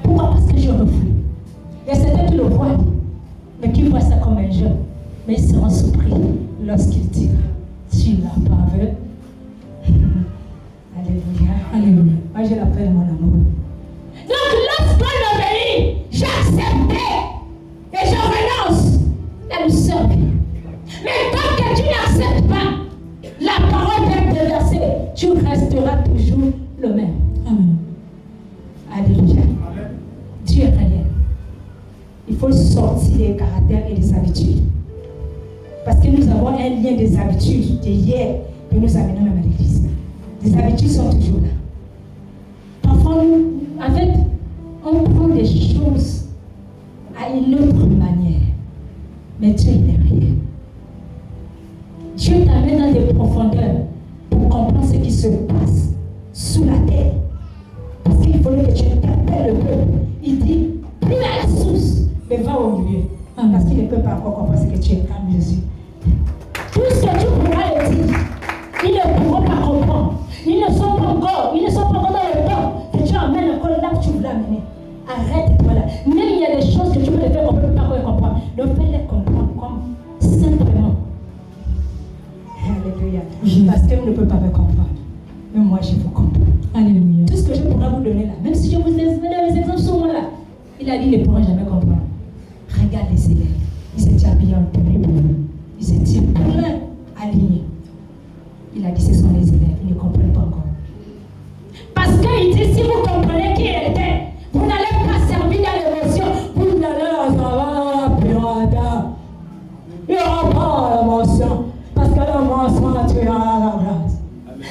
Pourquoi? Parce que je refuse. Il y a certains qui le voient, mais qui voient ça comme un jeu. Mais ils seront surpris lorsqu'il dira, tu n'as pas vu. Alléluia. Alléluia. Moi, je l'appelle mon amour. Donc, lorsqu'on obéit, j'accepte et je renonce à lui servir. Mais tant que tu n'acceptes pas, la parole va te verser, tu resteras toujours le même. Amen. Alléluia. Dieu est réel. Il faut sortir des caractères et des habitudes. Parce que nous avons un lien des habitudes d'hier que nous amenons même à l'église. Les habitudes sont toujours là. Parfois, on prend des choses à une autre manière. Mais Dieu, il est réel. Dieu t'amène dans des profondeurs pour comprendre ce qui se passe sous la terre. Parce qu'il faut que tu interpelles le peuple. Il dit, plus à la source, mais va au milieu. Parce qu'il ne peut pas encore comprendre ce que tu es comme Jésus. Tout ce que tu pourras le dire, ils ne pourront pas comprendre. Ils ne sont pas encore dans le temps que tu emmènes encore là que tu voulais amener. Arrête-toi là. Même il y a des choses que tu peux les faire qu'on ne peut pas comprendre. Ne fais-les comprendre comme simplement. Alléluia. Parce qu'elle ne peut pas me comprendre. Mais moi, je vous comprends. Alléluia. Tout ce que je pourrais vous donner là, même si je vous ai donné les exemples sur moi là, il a dit, ils ne pourront jamais comprendre. Regarde les élèves. Ils étaient habillés en tenue. Ils étaient pleins, alignés. Il a dit, ce sont les élèves, ils ne comprennent pas encore. Parce qu'il dit, si vous comprenez qui il était, vous n'allez pas servir dans l'émotion, vous n'allez avoir pirata. Il n'y aura pas l'émotion, parce que l'émotion, tu as la grâce.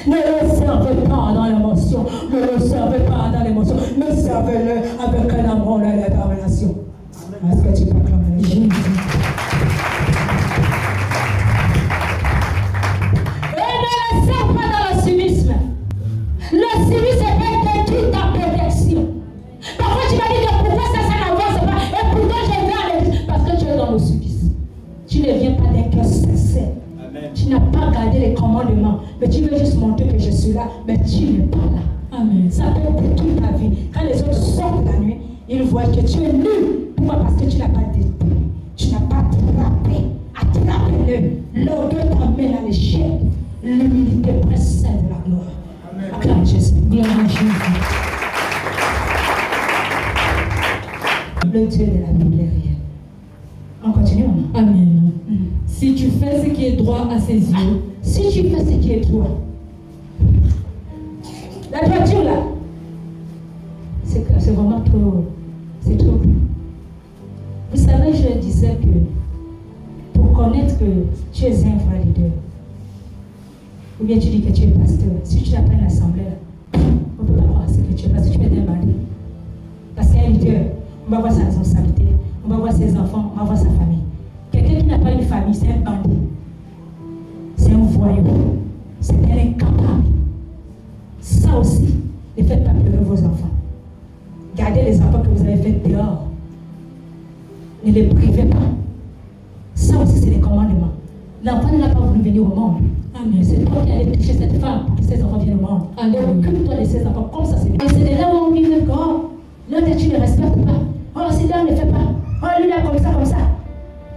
Ne le servez pas dans l'émotion, ne le servez pas dans l'émotion, mais servez-le avec un amour et la détermination. Est-ce que tu peux acclamer le Jésus? Le civisme est détruit ta protection. Parfois tu vas dire que pourquoi ça n'avance pas et pourquoi je vais à l'église. Parce que tu es dans le civisme. Tu ne viens pas d'un cœur sincère. Tu n'as pas gardé les commandements. Mais tu veux juste montrer que je suis là. Mais tu n'es pas là. Amen. Ça peut détruire ta vie. Quand les autres sortent la nuit, ils voient que tu es nul. Pourquoi? Parce que tu n'as pas détruit. Tu n'as pas attrapé. Attrape-le. L'orgueil t'amène à l'échec. L'humilité précède la gloire. Acclame Jésus. Gloire à Jésus. Le Dieu de la Bible est réel. On continue, maman. Amen. Si tu fais ce qui est droit à ses yeux, Si tu fais ce qui est droit, la droiture là, c'est vraiment trop. C'est trop. Vous savez, je disais que pour connaître que tu es un vrai leader, ou bien tu dis que tu es pasteur, si tu n'as pas une assemblée là, on ne peut pas croire ce que tu es parce que tu es un bandit. Parce qu'un leader, on va voir sa responsabilité, on va voir ses enfants, on va voir sa famille. Quelqu'un qui n'a pas une famille, c'est un bandit. C'est un voyou. C'est un incapable. Ça aussi, ne faites pas pleurer vos enfants. Gardez les enfants que vous avez faits dehors. Ne les privez pas. Ça aussi, c'est les commandements. L'enfant n'a pas voulu venir au monde. Amen. C'est toi qui allais toucher cette femme pour que ses enfants viennent au monde. Amen. Occupe-toi de ses enfants comme ça, c'est bien. Et c'est de là où on vit le corps. L'autre, tu ne respectes pas. Oh, c'est là, ne fais pas. Oh, lui là, comme ça, comme ça.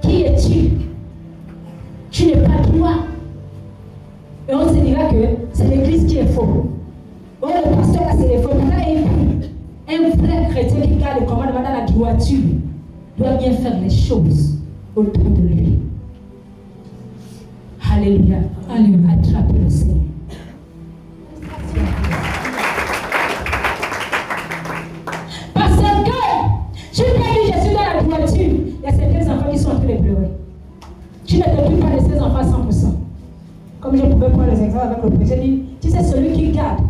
Qui es-tu? Tu n'es pas toi. Et on se dira que c'est l'église qui est faux. Oh, le pasteur là, c'est les faux. Un vrai chrétien qui garde le commandement dans la droiture doit bien faire les choses autour de lui. Alléluia. Alléluia. Attrapez le Seigneur. Parce que tu peux dire je suis dans la droiture. Il y a certains enfants qui sont en train de pleurer. Tu ne t'occupes pas de ces enfants à 100%. Comme je pouvais prendre les exemples avec le président, j'ai dit, tu sais, celui qui garde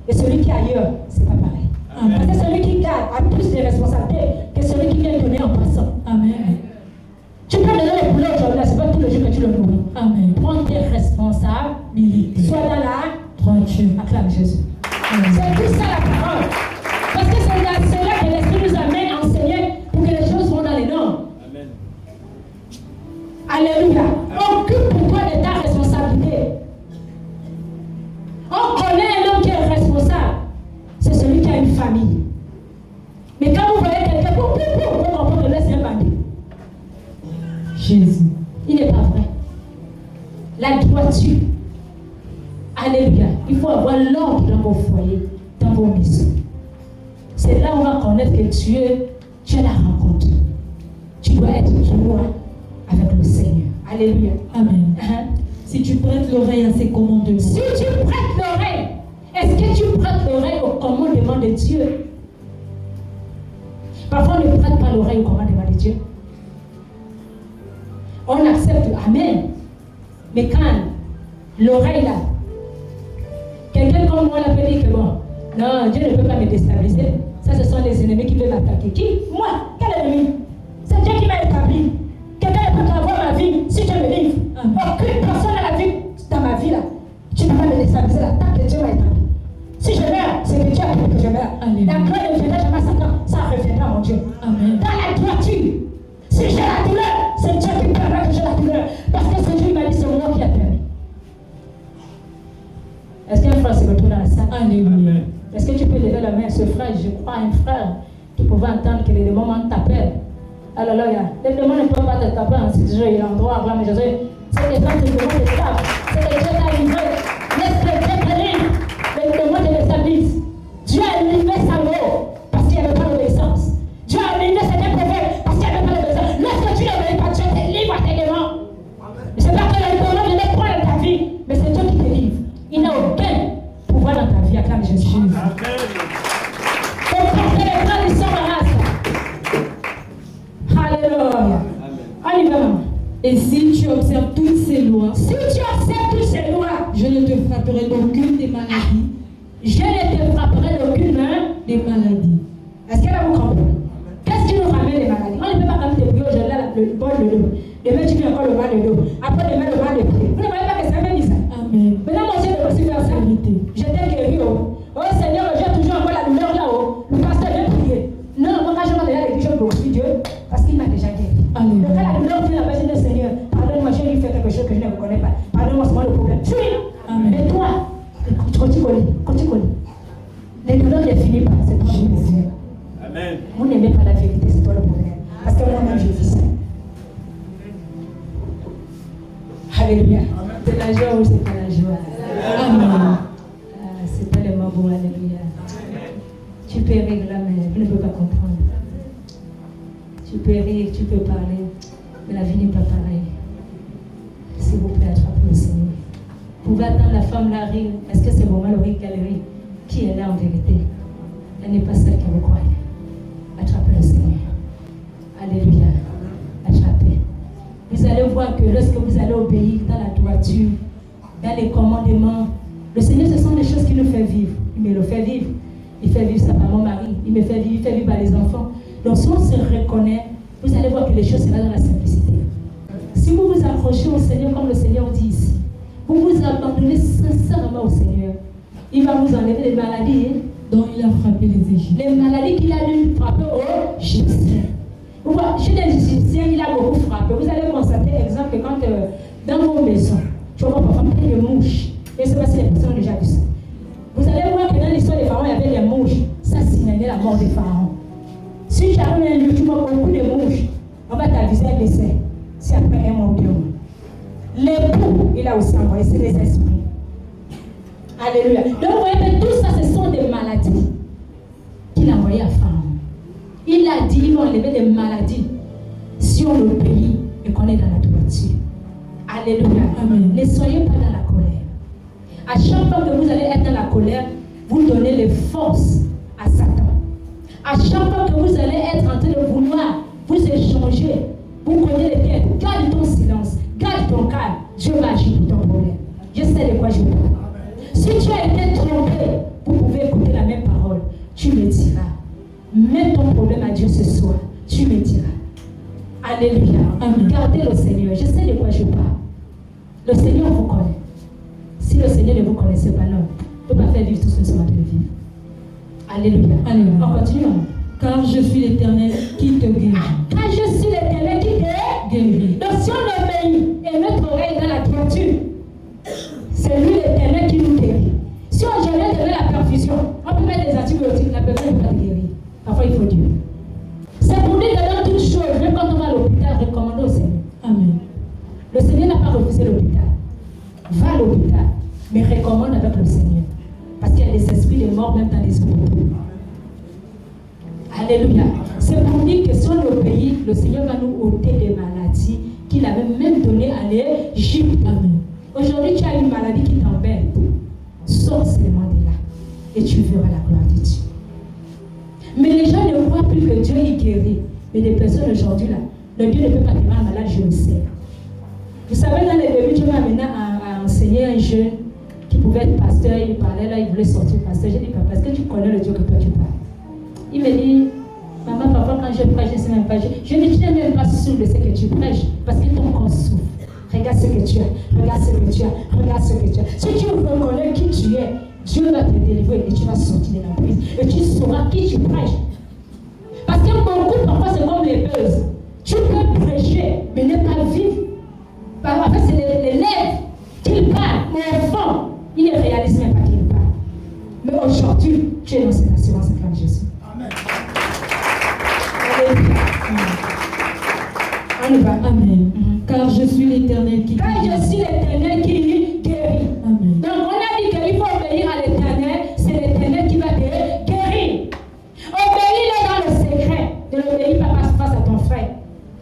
et celui qui est ailleurs, c'est pas pareil. Amen. Parce que celui qui garde a plus de responsabilités que celui qui vient donner en passant. Amen. Tu peux donner le poulet aujourd'hui, c'est pas tous les jours que tu le nourris. Amen. Prends tes responsabilités. Sois dans la Droiture. acclame Jésus. Amen. C'est tout ça la parole. Parce que c'est là que l'Esprit nous amène à enseigner pour que les choses vont dans les normes. Amen. Alléluia. Occupe-toi de ta responsabilité. On connaît un homme qui est responsable. C'est celui qui a une famille. Mais quand vous voyez quelqu'un, vous comprenez que c'est un bandit. Jésus. Il n'est pas vrai. La droiture. Alléluia. Il faut avoir l'ordre dans vos foyers, dans vos maisons. C'est là où on va connaître que tu es la rencontre. Tu dois être droit avec le Seigneur. Alléluia. Amen. Hein? Si tu prêtes l'oreille à ses commandements, Si tu prêtes l'oreille, est-ce que tu prêtes l'oreille au commandement de Dieu? Parfois, on ne prête pas l'oreille au commandement de Dieu. On accepte, amen. Mais quand l'oreille là, quelqu'un comme moi l'a dit que bon, non, Dieu ne peut pas me déstabiliser. Ça, ce sont les ennemis qui veulent m'attaquer. Qui? Moi? Quel ennemi? C'est Dieu qui m'a établi. Quelqu'un ne peut pas avoir ma vie si Dieu me livre. Aucune personne n'a la vie dans ma vie là. Tu ne peux pas me déstabiliser l'attaque que Dieu m'a établi. Si je meurs, c'est que Dieu a voulu que je meure. Amen. La gloire ne viendra jamais à Satan, ça reviendra mon Dieu. Amen. Dans la droiture, si j'ai la douleur, c'est Dieu qui permet que j'ai la douleur. Parce que c'est Dieu qui m'a dit, c'est moi qui a permis. Est-ce qu'un frère se retrouve dans la salle? Alléluia. Est-ce que tu peux lever la main à ce frère? Je crois à un frère qui pouvait entendre que les démons t'appellent. Alléluia. Les démons ne peuvent pas te taper en ce jour, il est en droit à acclamer Jésus. C'est des gens qui te demandent de taper. C'est des gens qui ont livré. Laisse-les détenir. Les démons te déstabilisent. Dieu a livré Salomon parce qu'il n'y avait pas d'obéissance. Dieu a livré certains prophètes parce qu'il n'y avait pas d'obéissance. Lorsque tu n'obéis pas, Dieu te livre à tes démons. C'est pas que les démons viennent prendre ta vie, mais c'est Dieu qui te livre. Il n'a aucun pouvoir dans ta vie. Acclame Jésus. Amen. Pour porter les grands du sang à race. Alléluia. On y va, maman. Et si tu observes toutes ces lois, Si tu observes toutes ces lois, je ne te frapperai d'aucune des maladies. je ne te frapperai d'aucune main. Des maladies. Est-ce que là vous comprenez? Qu'est-ce qui nous ramène les maladies? On ne peut pas comme te brûler aujourd'hui là, le bol de l'eau. Demain tu viens encore le mal de l'eau. Après demain le mal de pied. Vous ne voyez pas que c'est même ça? Amen. Maintenant mon Dieu ne peut pas faire ça. Je t'ai guéri. Oh Seigneur, j'ai toujours encore la douleur là-haut. Le pasteur vient prier. Non, moi quand je vais déjà l'église, je glorifie Dieu parce qu'il m'a déjà guéri. Alléluia. Donc quand la douleur vient là-bas, je dis Seigneur, pardonne-moi, j'ai lui fait quelque chose que je ne reconnais pas. Pardonne-moi, c'est moi le problème. Fuis. Amen. Mais toi, continue. Les douleurs ne finissent pas, c'est toi le problème. Amen. Vous n'aimez pas la vérité, c'est toi le problème. Parce que moi-même, je vis ça. Alléluia. C'est la joie ou c'est pas la joie? Amen. C'est tellement beau, alléluia. Tu peux rire là, mais vous ne pouvez pas comprendre. Tu peux rire, tu peux parler, Mais la vie n'est pas pareille. S'il vous plaît, attrapez le Seigneur. Vous pouvez attendre la femme là rire. Est-ce que c'est vraiment le rire qu'elle rit? Qui est là en vérité? Elle n'est pas celle que vous croyez. Attrapez le Seigneur. Alléluia. Attrapez. Vous allez voir que lorsque vous allez obéir dans la droiture, dans les commandements, le Seigneur, ce sont des choses qui nous fait vivre. Il me le fait vivre. Il fait vivre ça par mon mari. Il me fait vivre, il fait vivre par les enfants. Donc si on se reconnaît, vous allez voir que les choses seront dans la simplicité. Si vous vous accrochez au Seigneur comme le Seigneur dit ici, vous vous abandonnez sincèrement au Seigneur, il va vous enlever les maladies dont il a frappé les Égyptiens. Les maladies qu'il a dû frapper aux Égyptiens. Vous voyez, chez les Égyptiens, il a beaucoup frappé. Vous allez constater, exemple, quand dans vos maisons, tu vois parfois plein de mouches. Et c'est parce que les personnes ont déjà vu ça. Vous allez voir que dans l'histoire des pharaons, il y avait des mouches. Ça signalait la mort des pharaons. Si tu arrives à un lieu, tu vois beaucoup de mouches, on va t'aviser un décès. C'est après un mois ou 2 mois. L'époux, il a aussi envoyé, c'est les esprits. Alléluia. Donc vous voyez que tout ça, ce sont des maladies qu'il a envoyées à Pharaon. Il a dit, il va enlever des maladies sur le pays et qu'on est dans la droiture. Alléluia. Amen. Ne soyez pas dans la colère. À chaque fois que vous allez être dans la colère, vous donnez les forces à Satan. À chaque fois que vous allez être en train de vouloir vous échanger, vous prenez les têtes, garde ton silence, garde ton calme. Dieu va agir pour ton problème. Je sais de quoi je parle. Si tu as été trompé, vous pouvez écouter la même parole. Tu me diras. Mets ton problème à Dieu ce soir. Tu me diras. Alléluia. Amen. Gardez le Seigneur. Je sais de quoi je parle. Le Seigneur vous connaît. Si le Seigneur ne vous connaissait pas, non, il ne peut pas faire vivre tout ce que nous sommes en train de vivre. Alléluia. Alléluia. On continue. Car je suis l'Éternel qui te guérit. Car je suis l'Éternel qui te guérit. Donc si on obéit et notre oreille dans la droiture, c'est lui l'Éternel qui nous guérit. Si on jamais donné la perfusion, on peut mettre des antibiotiques, la personne ne peut pas guérir. Parfois il faut Dieu. C'est pour dire que dans toutes choses, même quand on va à l'hôpital, recommandez au Seigneur. Amen. Le Seigneur n'a pas refusé l'hôpital. Va à l'hôpital, mais recommande avec le Seigneur. Parce qu'il y a des esprits de mort même dans les hôpitaux. Alléluia. C'est pour dire que si on obéit, le Seigneur va nous ôter des maladies qu'il avait même données à l'Égypte. Amen. Aujourd'hui, tu as une maladie qui t'embête. Sors seulement de là et tu verras la gloire de Dieu. Mais les gens ne croient plus que Dieu y guérit. Mais les personnes aujourd'hui là, le Dieu ne peut pas guérir un malade, je le sais. Vous savez, dans les débuts, Dieu m'a amené à enseigner un jeune qui pouvait être pasteur. Il parlait là, il voulait sortir pasteur. J'ai dit, papa, est-ce que tu connais le Dieu que toi tu parles? Il me dit, maman, papa, quand je prêche, je ne sais même pas. Je ne tiens même pas sûr de ce que tu prêches parce que ton corps souffre. Regarde ce que tu as, regarde ce que tu as, regarde ce que tu as. Si tu reconnais qui tu es, Dieu va te délivrer et tu vas sortir de la prise. Et tu sauras qui tu prêches. Parce que beaucoup, parfois, c'est comme les buzz. Tu peux prêcher, mais ne pas vivre. En fait, c'est les lèvres qu'il parle, mais au fond, il ne réalise même pas qu'il parle. Mais aujourd'hui, tu es dans cette assurance en Jésus. Amen. Alléluia. On y va. Amen. Car je suis l'Éternel qui Car je suis l'Éternel qui guérit. Amen. Donc on a dit qu'il faut obéir à l'Éternel, c'est l'Éternel qui va te guérir. Obéis-le dans le secret. Ne l'obéis pas face à ton frère.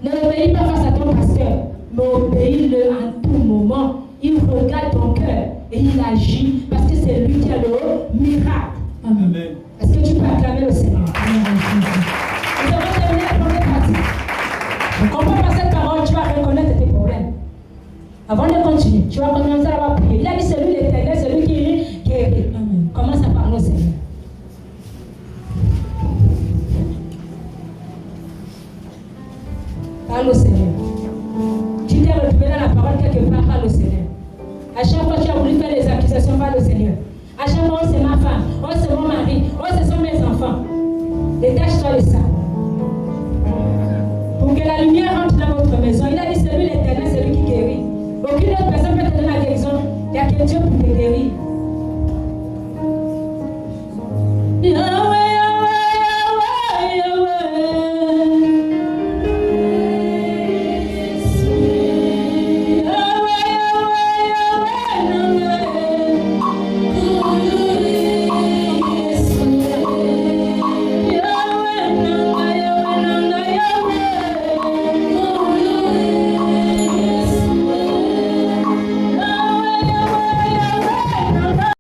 Ne l'obéis pas face à ton pasteur. Mais obéis-le en tout moment. Il regarde ton cœur et il agit parce que c'est lui qui a le miracle. Amen. Est-ce que tu peux acclamer le Seigneur? Nous avons terminé la première partie. Ne comprends pas cette parole, tu vas reconnaître tes problèmes. Avant de continuer, tu vas commencer à prier. Il a dit c'est lui l'Éternel, c'est lui qui guérit. Commence à parler au Seigneur. Parle au Seigneur. Tu t'es retrouvé dans la parole quelque part, parle au Seigneur. À chaque fois que tu as voulu faire des accusations, parle au Seigneur. À chaque fois, oh, c'est ma femme, oh, c'est mon mari, oh, ce sont mes enfants. Détache-toi de ça. Pour que la lumière rentre